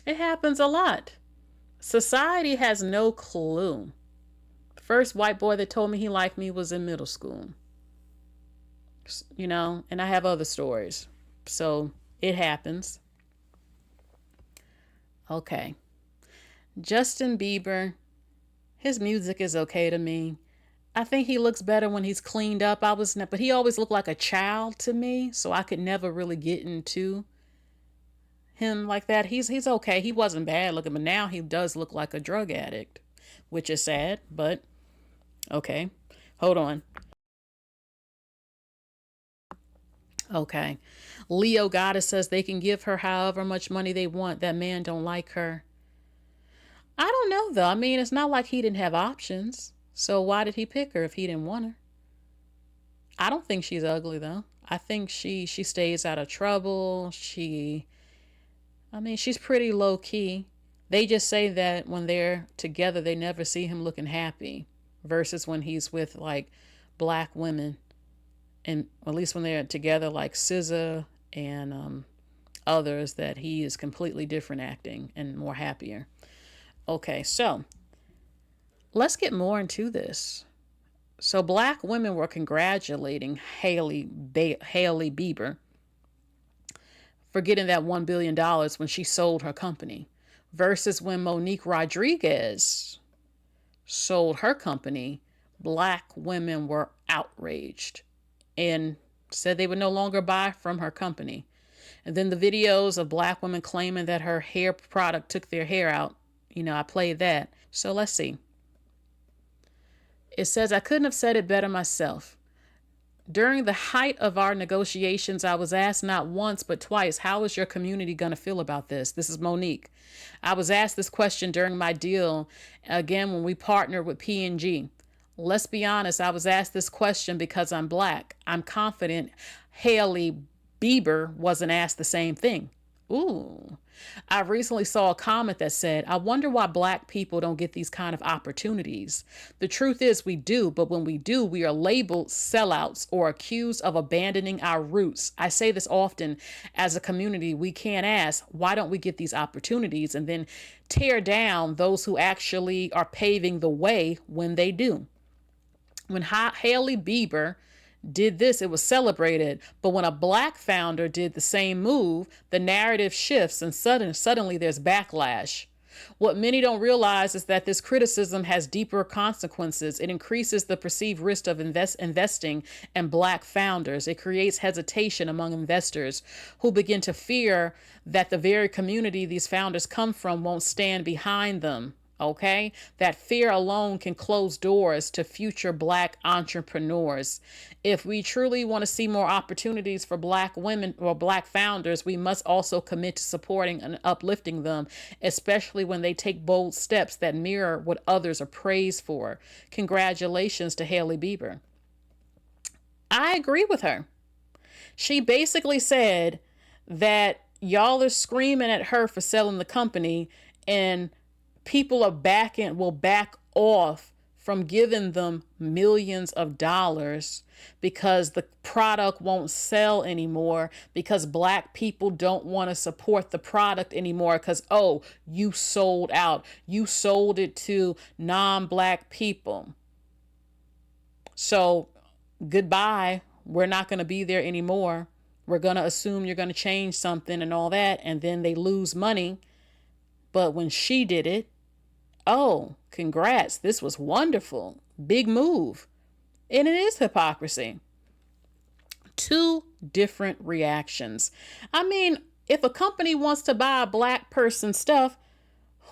It happens a lot. Society has no clue. The first white boy that told me he liked me was in middle school. You know, and I have other stories. So it happens. Okay. Justin Bieber, his music is okay to me. I think he looks better when he's cleaned up. But he always looked like a child to me, so I could never really get into him like that. He's okay. He wasn't bad looking, but now he does look like a drug addict, which is sad, but okay. Hold on. Okay. Leo Goddess says they can give her however much money they want. That man don't like her. I don't know though. I mean, it's not like he didn't have options. So why did he pick her if he didn't want her? I don't think she's ugly though. I think she stays out of trouble. She's pretty low key. They just say that when they're together, they never see him looking happy versus when he's with like black women. And at least when they're together, like SZA and others, that he is completely different acting and more happier. Okay, so let's get more into this. So black women were congratulating Hailey Bieber for getting that $1 billion when she sold her company versus when Monique Rodriguez sold her company, black women were outraged and said they would no longer buy from her company. And then the videos of black women claiming that her hair product took their hair out, I played that. So let's see. It says, I couldn't have said it better myself. During the height of our negotiations, I was asked not once but twice, how is your community going to feel about this? This is Monique. I was asked this question during my deal, again, when we partnered with P&G. Let's be honest, I was asked this question because I'm black. I'm confident Hailey Bieber wasn't asked the same thing. Ooh. I recently saw a comment that said, I wonder why black people don't get these kind of opportunities. The truth is we do, but when we do, we are labeled sellouts or accused of abandoning our roots. I say this often. As a community, we can't ask, why don't we get these opportunities, and then tear down those who actually are paving the way when they do. When Hailey Bieber did this, it was celebrated. But when a black founder did the same move, the narrative shifts and suddenly there's backlash. What many don't realize is that this criticism has deeper consequences. It increases the perceived risk of investing in black founders. It creates hesitation among investors who begin to fear that the very community these founders come from won't stand behind them. Okay, that fear alone can close doors to future black entrepreneurs. If we truly want to see more opportunities for black women or black founders, we must also commit to supporting and uplifting them, especially when they take bold steps that mirror what others are praised for. Congratulations to Hailey Bieber. I agree with her. She basically said that y'all are screaming at her for selling the company, and people will back off from giving them millions of dollars because the product won't sell anymore, because black people don't want to support the product anymore because, oh, you sold out. You sold it to non-black people. So goodbye. We're not going to be there anymore. We're going to assume you're going to change something and all that, and then they lose money. But when she did it, oh, congrats. This was wonderful. Big move. And it is hypocrisy. Two different reactions. I mean, if a company wants to buy a black person's stuff,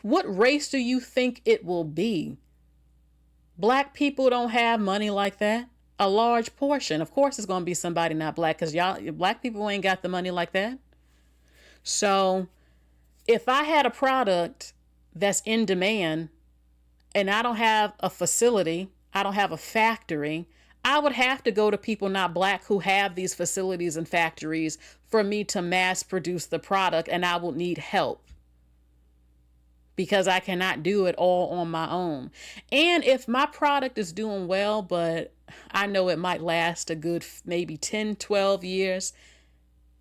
what race do you think it will be? Black people don't have money like that. A large portion. Of course, it's going to be somebody not black, because black people ain't got the money like that. So if I had a product that's in demand and I don't have a facility, I don't have a factory, I would have to go to people not black who have these facilities and factories for me to mass produce the product, and I will need help because I cannot do it all on my own. And if my product is doing well, but I know it might last a good maybe 10, 12 years,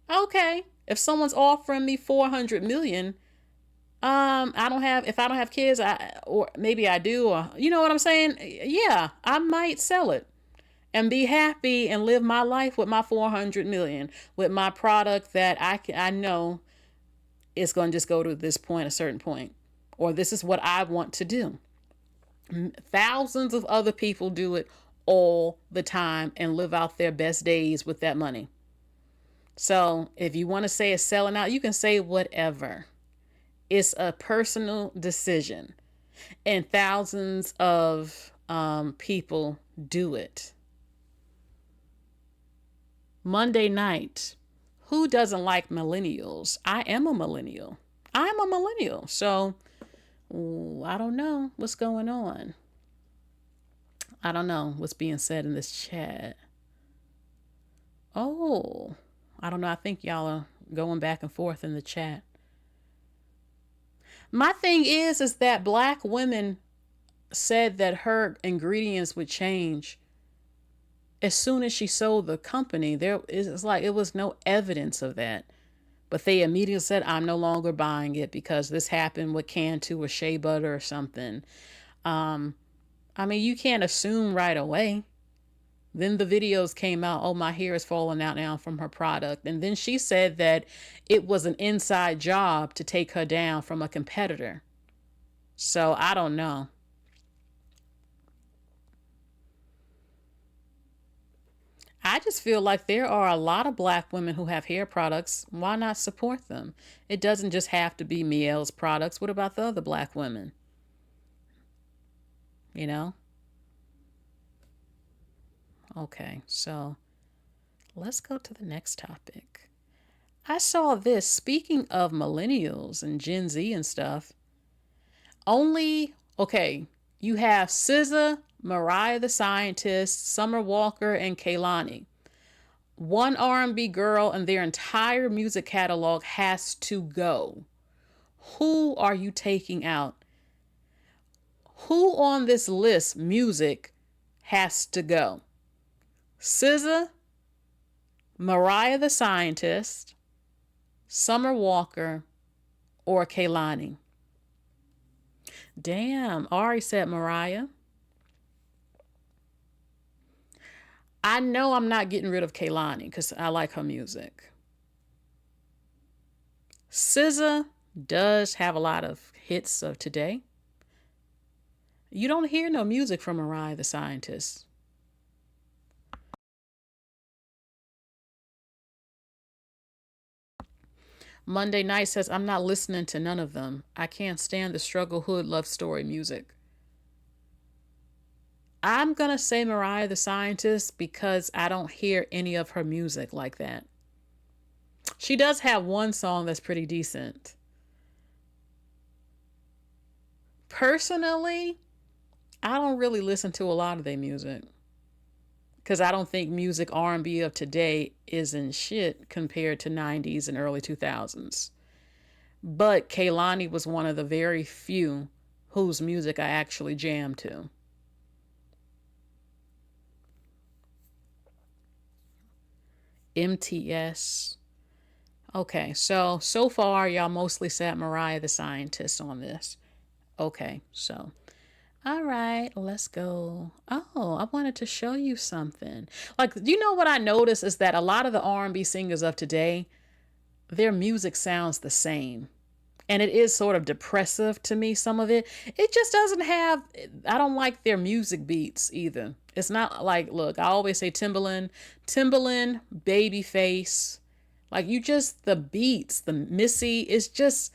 okay. If someone's offering me $400 million, if I don't have kids, or maybe I do, or you know what I'm saying? Yeah, I might sell it and be happy and live my life with my 400 million, with my product that I know is going to just go to this point, a certain point, or this is what I want to do. Thousands of other people do it all the time and live out their best days with that money. So if you want to say it's selling out, you can say whatever. It's a personal decision, and thousands of people do it. Monday night. Who doesn't like millennials? I am a millennial. I'm a millennial. So I don't know what's going on. I don't know what's being said in this chat. Oh, I don't know. I think y'all are going back and forth in the chat. My thing is that black women said that her ingredients would change as soon as she sold the company. It's like it was no evidence of that. But they immediately said, I'm no longer buying it because this happened with Cantu or Shea Butter or something. I mean, you can't assume right away. Then the videos came out, oh, my hair is falling out now from her product. And then she said that it was an inside job to take her down from a competitor. So I don't know. I just feel like there are a lot of black women who have hair products. Why not support them? It doesn't just have to be Miel's products. What about the other black women? You know? Okay, so let's go to the next topic. I saw this, speaking of millennials and Gen Z and stuff. You have SZA, Mariah the Scientist, Summer Walker, and Kehlani. One R&B girl and their entire music catalog has to go. Who are you taking out? Who on this list, music, has to go? SZA, Mariah the Scientist, Summer Walker, or Kehlani? Damn, Ari said Mariah. I know I'm not getting rid of Kehlani because I like her music. SZA does have a lot of hits of today. You don't hear no music from Mariah the Scientist. Monday Night says, I'm not listening to none of them. I can't stand the struggle hood love story music. I'm going to say Mariah the Scientist because I don't hear any of her music like that. She does have one song that's pretty decent. Personally, I don't really listen to a lot of their music because I don't think music R&B of today isn't shit compared to 90s and early 2000s. But Kehlani was one of the very few whose music I actually jammed to. MTS. Okay, so far y'all mostly said Mariah the Scientist on this. Okay, so all right, let's go. Oh, I wanted to show you something. Like, you know what I noticed is that a lot of the R&B singers of today, their music sounds the same. And it is sort of depressive to me, some of it. It just doesn't have, I don't like their music beats either. It's not like, look, I always say Timbaland, Babyface. Like, the beats, the Missy, it's just,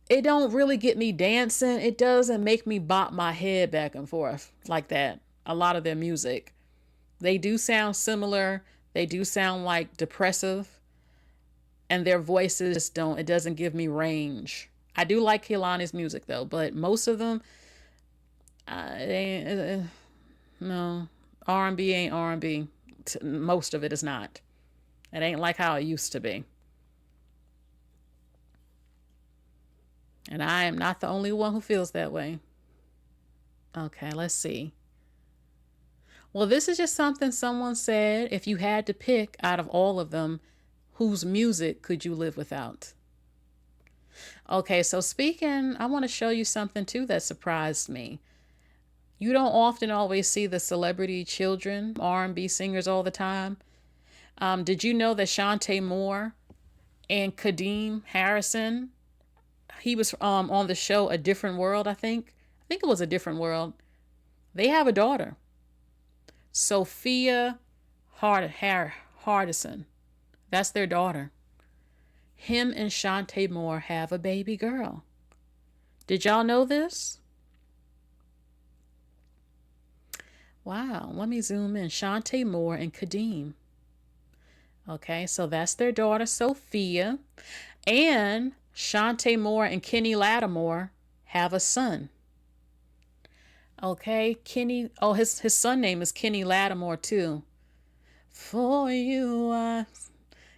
it don't really get me dancing. It doesn't make me bop my head back and forth like that. A lot of their music. They do sound similar. They do sound like depressive. And their voices it doesn't give me range. I do like Kehlani's music though, but most of them, no, R&B ain't R&B. Most of it is not. It ain't like how it used to be. And I am not the only one who feels that way. Okay, let's see. Well, this is just something someone said. If you had to pick out of all of them, whose music could you live without? Okay, so speaking, I want to show you something too that surprised me. You don't often always see the celebrity children, R&B singers all the time. Did you know that Shantae Moore and Kadeem Harrison, he was on the show A Different World, I think. I think it was A Different World. They have a daughter, Sophia Hardison. That's their daughter. Him and Shantae Moore have a baby girl. Did y'all know this? Wow, let me zoom in. Shantae Moore and Kadeem. Okay, so that's their daughter, Sophia. And Shantae Moore and Kenny Lattimore have a son. Okay, Kenny, oh, his son name is Kenny Lattimore too. For you,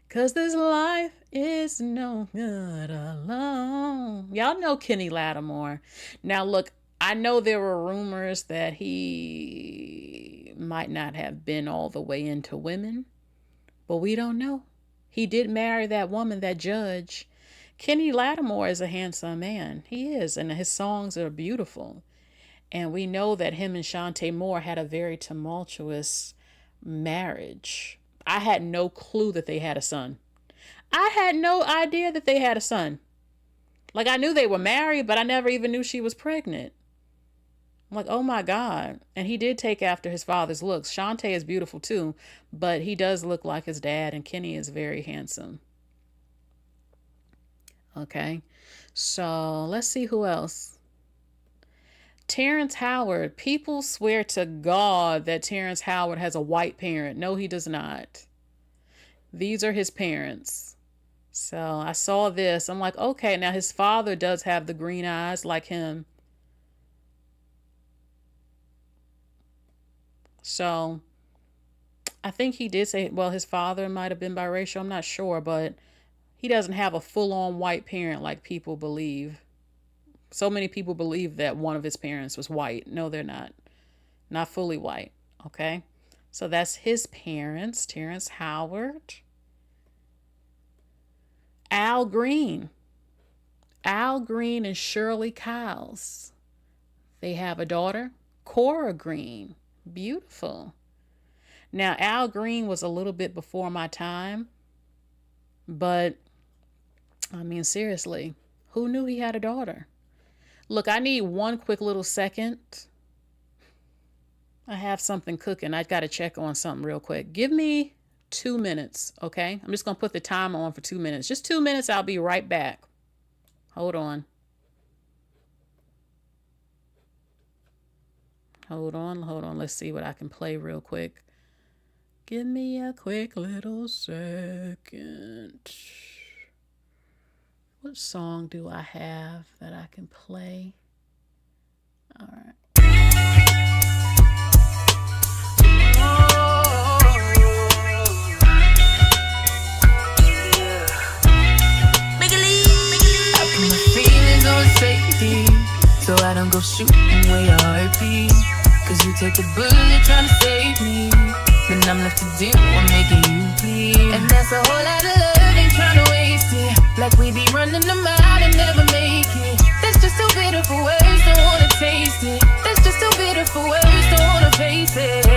cause this life is no good alone. Y'all know Kenny Lattimore. Now look, I know there were rumors that he might not have been all the way into women, but we don't know. He did marry that woman, that judge. Kenny Lattimore is a handsome man. He is, and his songs are beautiful. And we know that him and Shantae Moore had a very tumultuous marriage. I had no clue that they had a son. I had no idea that they had a son. Like, I knew they were married, but I never even knew she was pregnant. I'm like, oh my God. And he did take after his father's looks. Shantae is beautiful too, but he does look like his dad, and Kenny is very handsome. Okay, so let's see who else. Terrence Howard. People swear to God that Terrence Howard has a white parent. No, he does not. These are his parents. So I saw this. I'm like, okay, now his father does have the green eyes like him. So I think he did say, well, his father might have been biracial. I'm not sure, but he doesn't have a full-on white parent like people believe. So many people believe that one of his parents was white. No, they're not. Not fully white. Okay. So that's his parents, Terrence Howard. Al Green. Al Green and Shirley Kyles. They have a daughter, Cora Green. Beautiful. Now, Al Green was a little bit before my time, but I mean, seriously, who knew he had a daughter? Look, I need one quick little second. I have something cooking. I got to check on something real quick. Give me 2 minutes, okay? I'm just going to put the timer on for 2 minutes. Just 2 minutes. I'll be right back. Hold on. Hold on. Let's see what I can play real quick. Give me a quick little second. What song do I have that I can play? All right. I put my feelings on safety, so I don't go shooting where your heart be. Cause you take the bullet trying to save me, then I'm left to deal with making you bleed. And that's a whole lot of love, ain't trying to waste it. Like we be running them out and never make it. That's just too bitter for words, don't wanna taste it. That's just too bitter for words, don't wanna face it.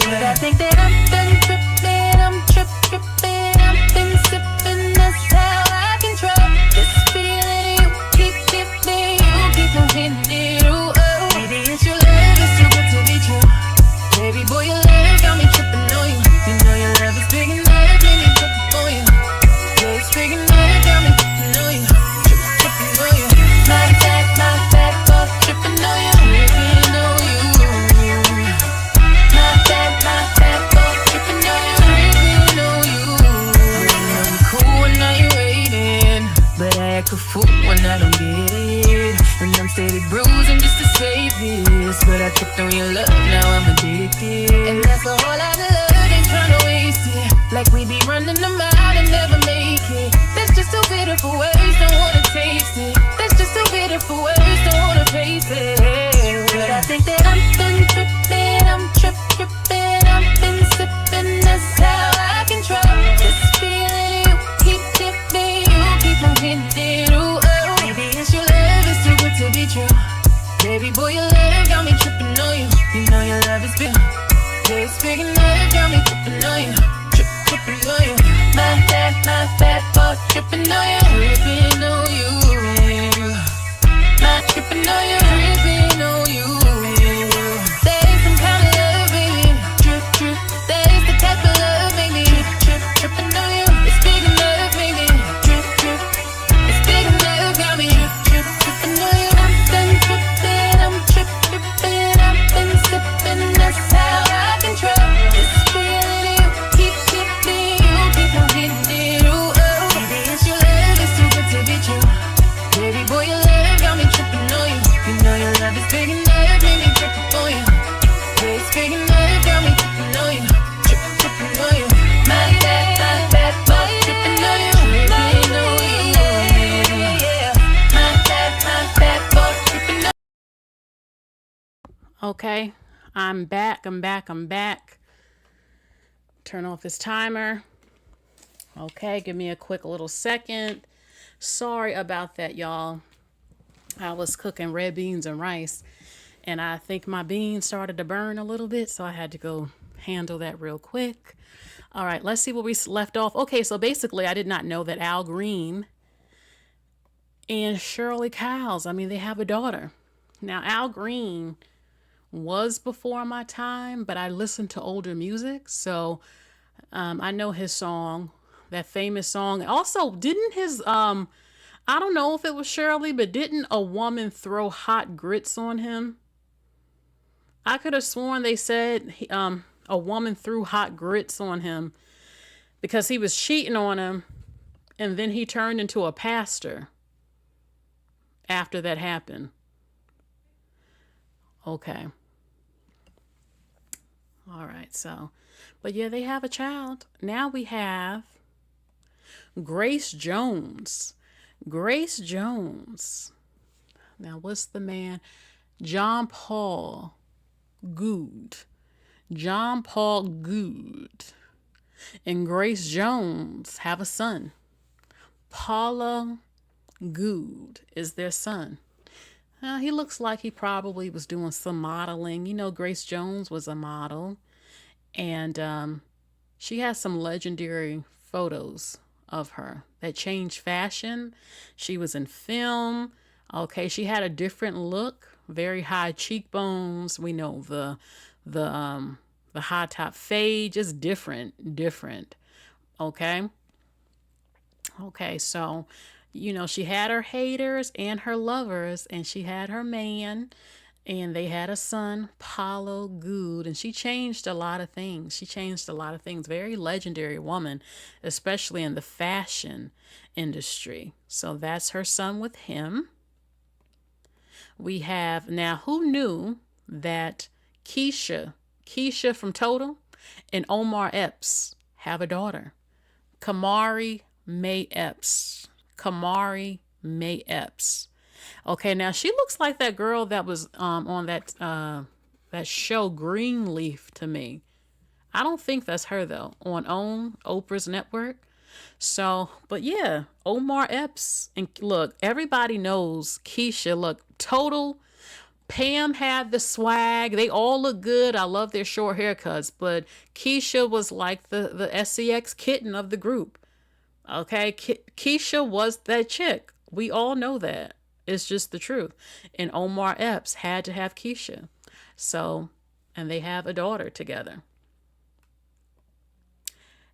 But I think that I'm done tripping, I'm tripping, I've been sipping, that's how I control this feeling you keep giving, you keep on hitting it, ooh, oh. Maybe it's your love, it's too good to be true. Baby boy, your love got me tripping on you. You know your love is big enough, made me tripping on you. Yeah, it's big enough. A fool when I don't get it, and I'm steady bruising just to save this. But I tripped on your love, now I'm addicted. And that's a whole lot of love, ain't tryna waste it. Like we be running them out and never make it. That's just too bitter for words, don't wanna taste it. That's just too bitter for words, don't wanna face it. But I think that I'm done tripping, I'm tripping, I've been sipping, that's how I control this feeling you keep giving, you keep on hitting it. Ooh, oh. on you, tripping on you. My fat boy tripping on you, tripping on you. My tripping on you, tripping on you. There's some kind of love, baby, trip. There's the type of love, baby, tripping on you. It's big enough, baby, trip. It's big enough, got me tripping on you. I'm done tripping, I'm tripping. I've been sipping, that's how I control. It's feeling you, keep me, you keep on hitting it, ooh, oh. Baby, it's your love, it's too good to be true. Baby boy, your love got me tripping on you. You know your love is big enough, made me tripping on you. Yeah, it's big enough, got me tripping on you. Tripping on you. My fat boy tripping on you. Tripping on you. Yeah. My fat boy tripping on you. Okay, I'm back. Turn off this timer. Okay, give me a quick little second. Sorry about that, y'all. I was cooking red beans and rice, and I think my beans started to burn a little bit, so I had to go handle that real quick. All right, let's see where we left off. Okay, so basically, I did not know that Al Green and Shirley Cowles, I mean, they have a daughter. Now, Al Green was before my time, but I listened to older music, so I know his song, that famous song. Also, didn't his I don't know if it was Shirley, but didn't a woman throw hot grits on him? I could have sworn they said a woman threw hot grits on him because he was cheating on him, and then he turned into a pastor after that happened. Okay. All right, so, but yeah, they have a child. Now we have Grace Jones. Grace Jones. Now, what's the man? John Paul Good. John Paul Good and Grace Jones have a son. Paula Good is their son. He looks like he probably was doing some modeling. You know, Grace Jones was a model, and she has some legendary photos of her that changed fashion. She was in film. Okay, she had a different look, very high cheekbones. We know the high top fade, just different. Okay, so you know, she had her haters and her lovers, and she had her man, and they had a son, Paulo Good, and she changed a lot of things. Very legendary woman, especially in the fashion industry. So that's her son with him. We have, now, who knew that Keisha from Total and Omar Epps have a daughter? Kamari May Epps. Okay, now she looks like that girl that was on that show Greenleaf to me. I don't think that's her though, on Oprah's network. So, but yeah, Omar Epps, and look, everybody knows Keisha. Look, Total, Pam had the swag. They all look good. I love their short haircuts, but Keisha was like the SEX kitten of the group. Okay, Keisha was that chick. We all know that. It's just the truth. And Omar Epps had to have Keisha. So, and they have a daughter together.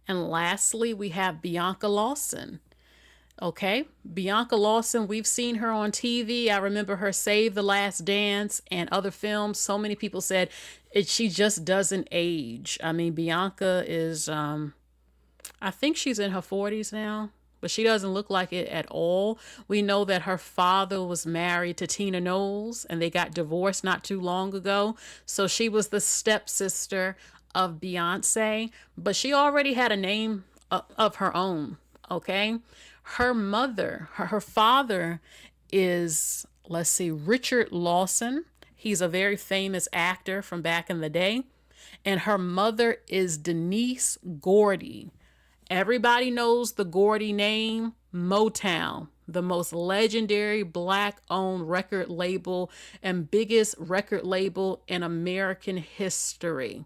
And lastly, we have Bianca Lawson. Okay, Bianca Lawson, we've seen her on TV. I remember her Save the Last Dance and other films. So many people said she just doesn't age. I mean, Bianca is... I think she's in her 40s now, but she doesn't look like it at all. We know that her father was married to Tina Knowles, and they got divorced not too long ago. So she was the stepsister of Beyonce, but she already had a name of her own, okay? Her mother, her father is, let's see, Richard Lawson. He's a very famous actor from back in the day. And her mother is Denise Gordy. Everybody knows the Gordy name, Motown, the most legendary Black-owned record label and biggest record label in American history.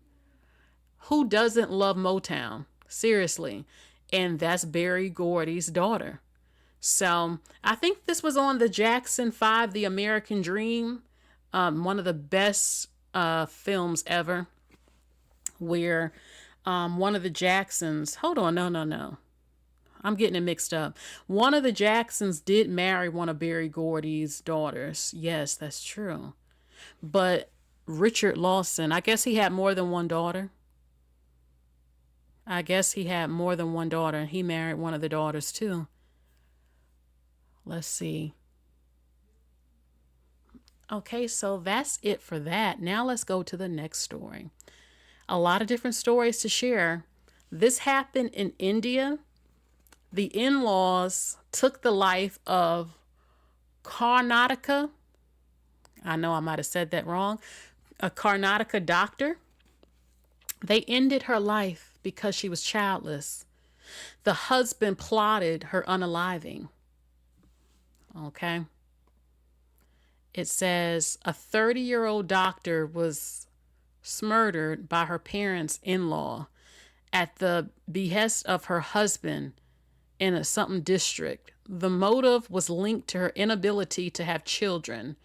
Who doesn't love Motown? Seriously. And that's Berry Gordy's daughter. So I think this was on the Jackson 5, The American Dream. One of the best films ever, where one of the Jacksons, hold on, no. I'm getting it mixed up. One of the Jacksons did marry one of Berry Gordy's daughters. Yes, that's true. But Richard Lawson, I guess he had more than one daughter. And he married one of the daughters too. Let's see. Okay, so that's it for that. Now let's go to the next story. A lot of different stories to share. This happened in India. The in-laws took the life of Karnataka. I know I might have said that wrong. A Karnataka doctor. They ended her life because she was childless. The husband plotted her unaliving. Okay. It says a 30-year-old doctor was murdered by her parents-in-law at the behest of her husband in a something district. The motive was linked to her inability to have children,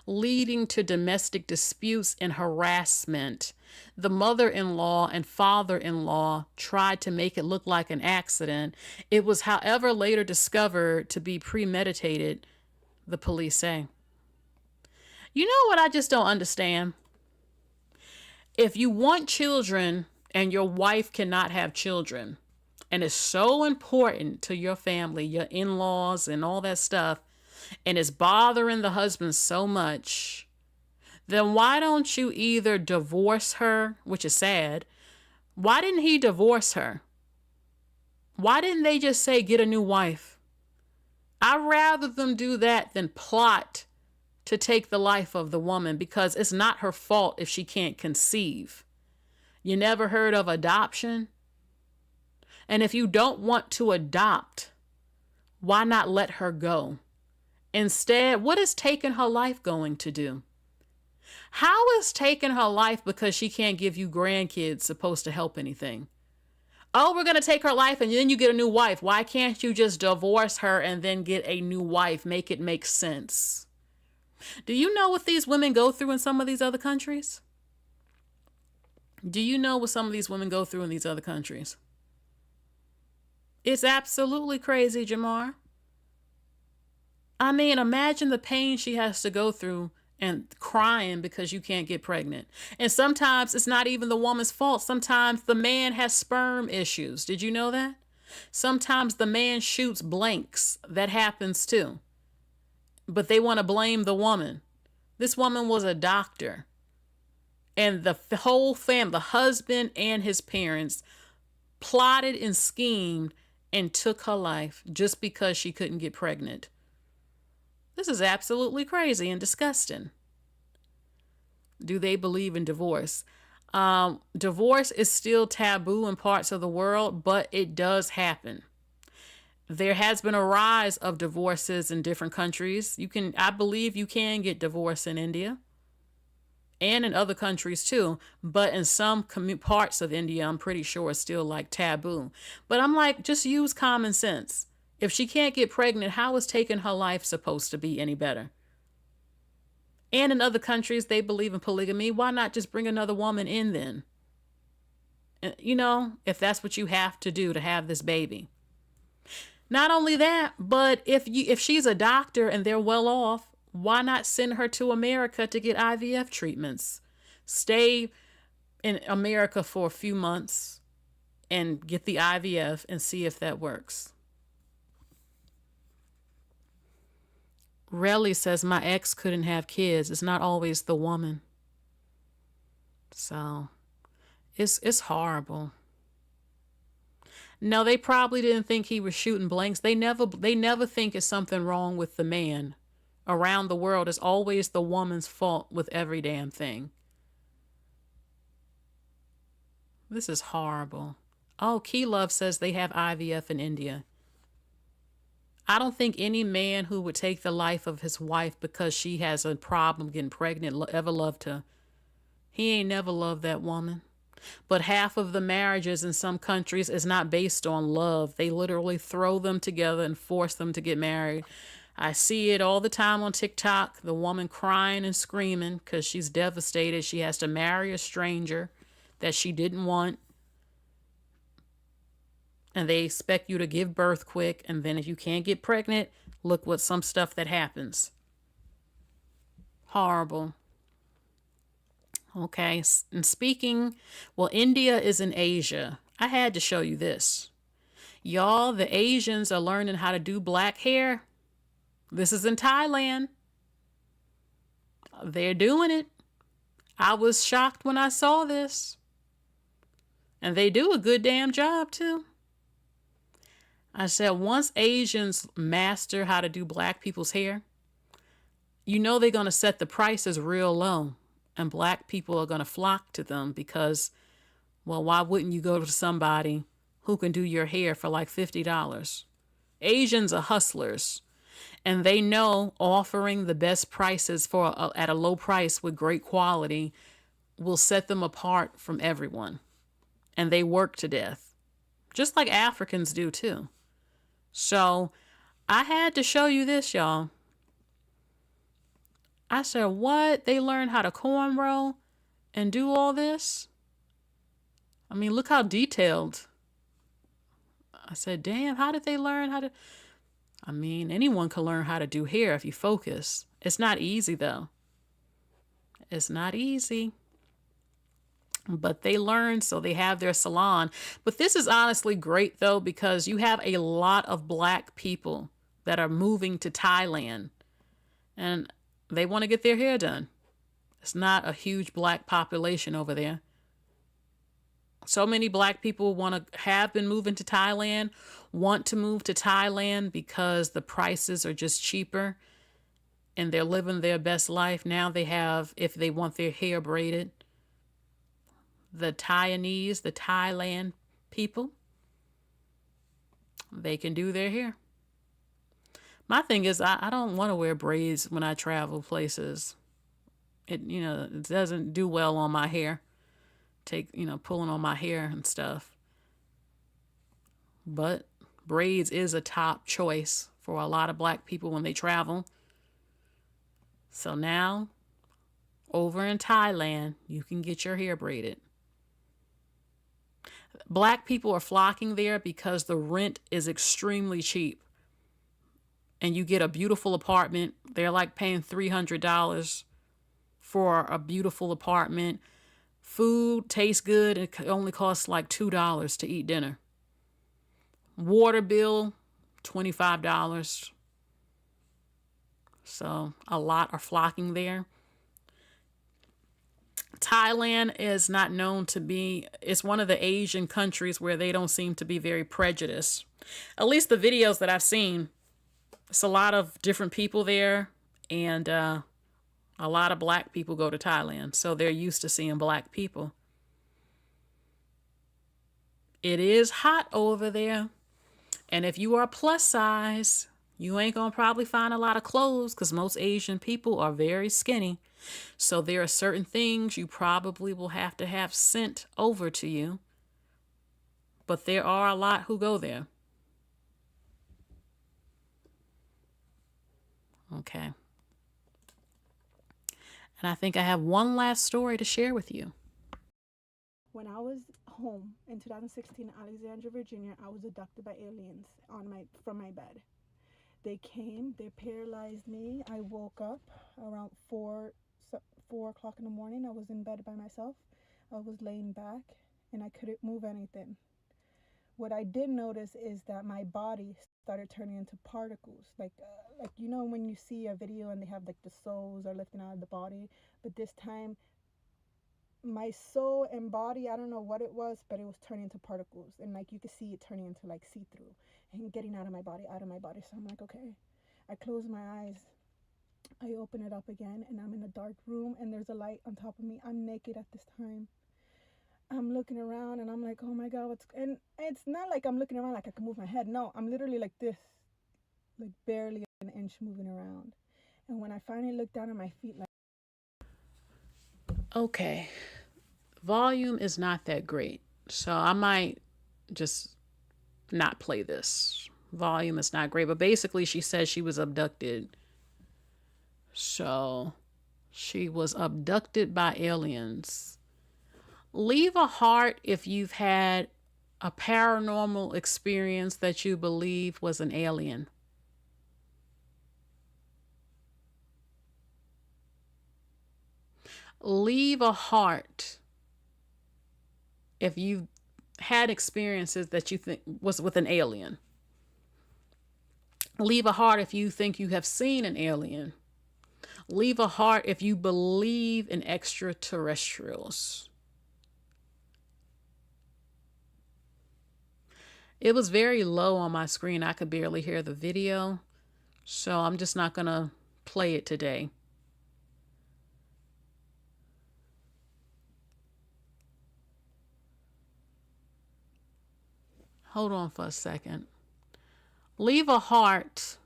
leading to domestic disputes and harassment. The mother-in-law and father-in-law tried to make it look like an accident. It was, however, later discovered to be premeditated, the police say. You know what I just don't understand? If you want children and your wife cannot have children, and it's so important to your family, your in-laws and all that stuff, and it's bothering the husband so much, then why don't you either divorce her, which is sad. Why didn't he divorce her? Why didn't they just say, get a new wife? I'd rather them do that than plot to take the life of the woman, because it's not her fault if she can't conceive. You never heard of adoption? And if you don't want to adopt, why not let her go? Instead, what is taking her life going to do? How is taking her life because she can't give you grandkids supposed to help anything? Oh, we're going to take her life and then you get a new wife. Why can't you just divorce her and then get a new wife? Make it make sense. Do you know what these women go through in some of these other countries? Do you know what some of these women go through in these other countries? It's absolutely crazy, Jamar. I mean, imagine the pain she has to go through and crying because you can't get pregnant. And sometimes it's not even the woman's fault. Sometimes the man has sperm issues. Did you know that? Sometimes the man shoots blanks. That happens too. But they want to blame the woman. This woman was a doctor. And the whole family, the husband and his parents, plotted and schemed and took her life just because she couldn't get pregnant. This is absolutely crazy and disgusting. Do they believe in divorce? Divorce is still taboo in parts of the world, but it does happen. There has been a rise of divorces in different countries. I believe you can get divorced in India and in other countries too. But in some parts of India, I'm pretty sure it's still like taboo. But I'm like, just use common sense. If she can't get pregnant, how is taking her life supposed to be any better? And in other countries, they believe in polygamy. Why not just bring another woman in then? You know, if that's what you have to do to have this baby. Not only that, but if she's a doctor and they're well off, why not send her to America to get IVF treatments? Stay in America for a few months and get the IVF and see if that works. Relly says, my ex couldn't have kids. It's not always the woman. So it's horrible. No, they probably didn't think he was shooting blanks. They never think it's something wrong with the man. Around the world, it's always the woman's fault with every damn thing. This is horrible. Oh, Key Love says they have IVF in India. I don't think any man who would take the life of his wife because she has a problem getting pregnant ever loved her. He ain't never loved that woman. But half of the marriages in some countries is not based on love. They literally throw them together and force them to get married. I see it all the time on TikTok. The woman crying and screaming because she's devastated. She has to marry a stranger that she didn't want. And they expect you to give birth quick. And then if you can't get pregnant, look what some stuff that happens. Horrible. Okay, and speaking, well, India is in Asia. I had to show you this. Y'all, the Asians are learning how to do black hair. This is in Thailand. They're doing it. I was shocked when I saw this. And they do a good damn job, too. I said, once Asians master how to do black people's hair, you know they're going to set the prices real low. And black people are going to flock to them because, well, why wouldn't you go to somebody who can do your hair for like $50? Asians are hustlers, and they know offering the best prices at a low price with great quality will set them apart from everyone. And they work to death, just like Africans do too. So I had to show you this, y'all. I said, what? They learned how to cornrow and do all this? I mean, look how detailed. I said, damn, how did they learn how to? I mean, anyone can learn how to do hair if you focus. It's not easy, though. It's not easy. But they learn, so they have their salon. But this is honestly great, though, because you have a lot of black people that are moving to Thailand. And they want to get their hair done. It's not a huge black population over there. So many black people have been moving to Thailand, want to move to Thailand because the prices are just cheaper and they're living their best life. Now they have, if they want their hair braided, the Taiwanese, the Thailand people, they can do their hair. My thing is, I don't want to wear braids when I travel places. It doesn't do well on my hair. Pulling on my hair and stuff. But braids is a top choice for a lot of black people when they travel. So now, over in Thailand, you can get your hair braided. Black people are flocking there because the rent is extremely cheap. And you get a beautiful apartment. They're like paying $300 for a beautiful apartment. Food tastes good. It only costs like $2 to eat dinner. Water bill, $25. So a lot are flocking there. Thailand is not known to be, it's one of the Asian countries where they don't seem to be very prejudiced. At least the videos that I've seen. It's a lot of different people there, and a lot of black people go to Thailand, so they're used to seeing black people. It is hot over there, and if you are plus size, you ain't gonna probably find a lot of clothes because most Asian people are very skinny. So there are certain things you probably will have to have sent over to you, but there are a lot who go there. Okay. And I think I have one last story to share with you. When I was home in 2016, Alexandria, Virginia, I was abducted by aliens from my bed. They came, they paralyzed me. I woke up around 4 o'clock in the morning. I was in bed by myself. I was laying back and I couldn't move anything. What I did notice is that my body started turning into particles, like when you see a video and they have like the souls are lifting out of the body, but this time my soul and body, I don't know what it was, but it was turning into particles, and like you could see it turning into like see-through and getting out of my body. So I'm like, okay. I close my eyes, I open it up again, and I'm in a dark room and there's a light on top of me. I'm naked at this time. I'm looking around and I'm like, oh my God, and it's not like I'm looking around like I can move my head. No, I'm literally like this, like barely an inch moving around. And when I finally looked down at my feet, like. Okay. volume is not that great. So I might just not play this. Volume is not great. But basically, she says she was abducted. So she was abducted by aliens. Leave a heart if you've had a paranormal experience that you believe was an alien. Leave a heart if you've had experiences that you think was with an alien. Leave a heart if you think you have seen an alien. Leave a heart if you believe in extraterrestrials. It was very low on my screen. I could barely hear the video. So I'm just not going to play it today. Hold on for a second. Leave a heart.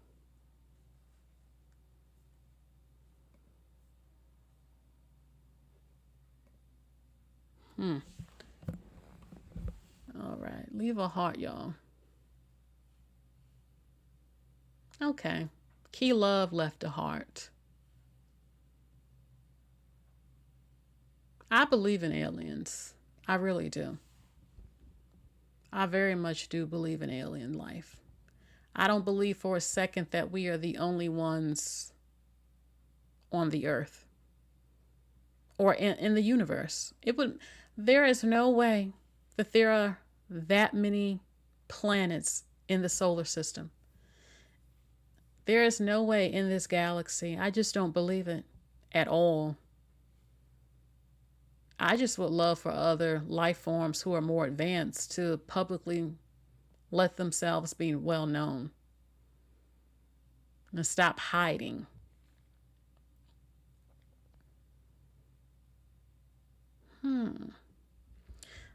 All right. Leave a heart, y'all. Okay. Key Love left a heart. I believe in aliens. I really do. I very much do believe in alien life. I don't believe for a second that we are the only ones on the earth or in the universe. There is no way that there are that many planets in the solar system. There is no way in this galaxy. I just don't believe it at all. I just would love for other life forms who are more advanced to publicly let themselves be well known and stop hiding.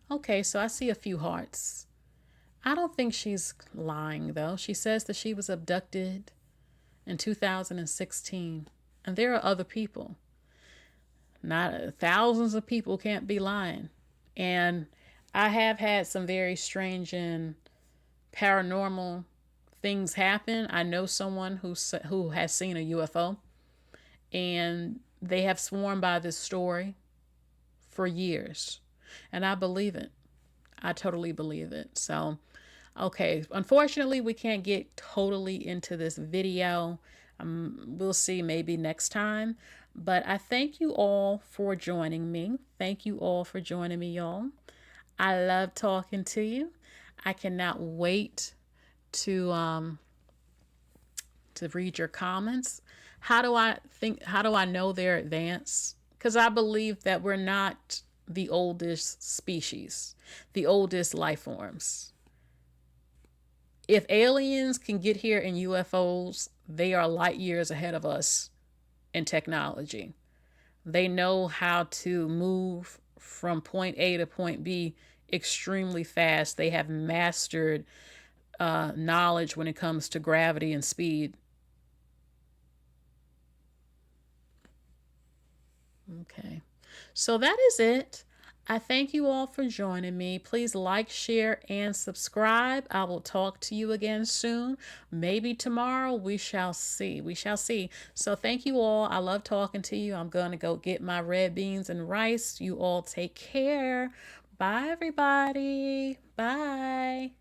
Okay, so I see a few hearts. I don't think she's lying, though. She says that she was abducted in 2016, and there are other people. Not thousands of people can't be lying. And I have had some very strange and paranormal things happen. I know someone who has seen a UFO, and they have sworn by this story for years. And I believe it. I totally believe it. So, okay. Unfortunately, we can't get totally into this video. We'll see maybe next time. But I thank you all for joining me. Thank you all for joining me, y'all. I love talking to you. I cannot wait to read your comments. How do I know they're advanced? Because I believe that we're not the oldest species, the oldest life forms. If aliens can get here in UFOs, they are light years ahead of us in technology. They know how to move from point A to point B extremely fast. They have mastered knowledge when it comes to gravity and speed. Okay, so that is it. I thank you all for joining me. Please like, share, and subscribe. I will talk to you again soon. Maybe tomorrow. We shall see. We shall see. So thank you all. I love talking to you. I'm going to go get my red beans and rice. You all take care. Bye, everybody. Bye.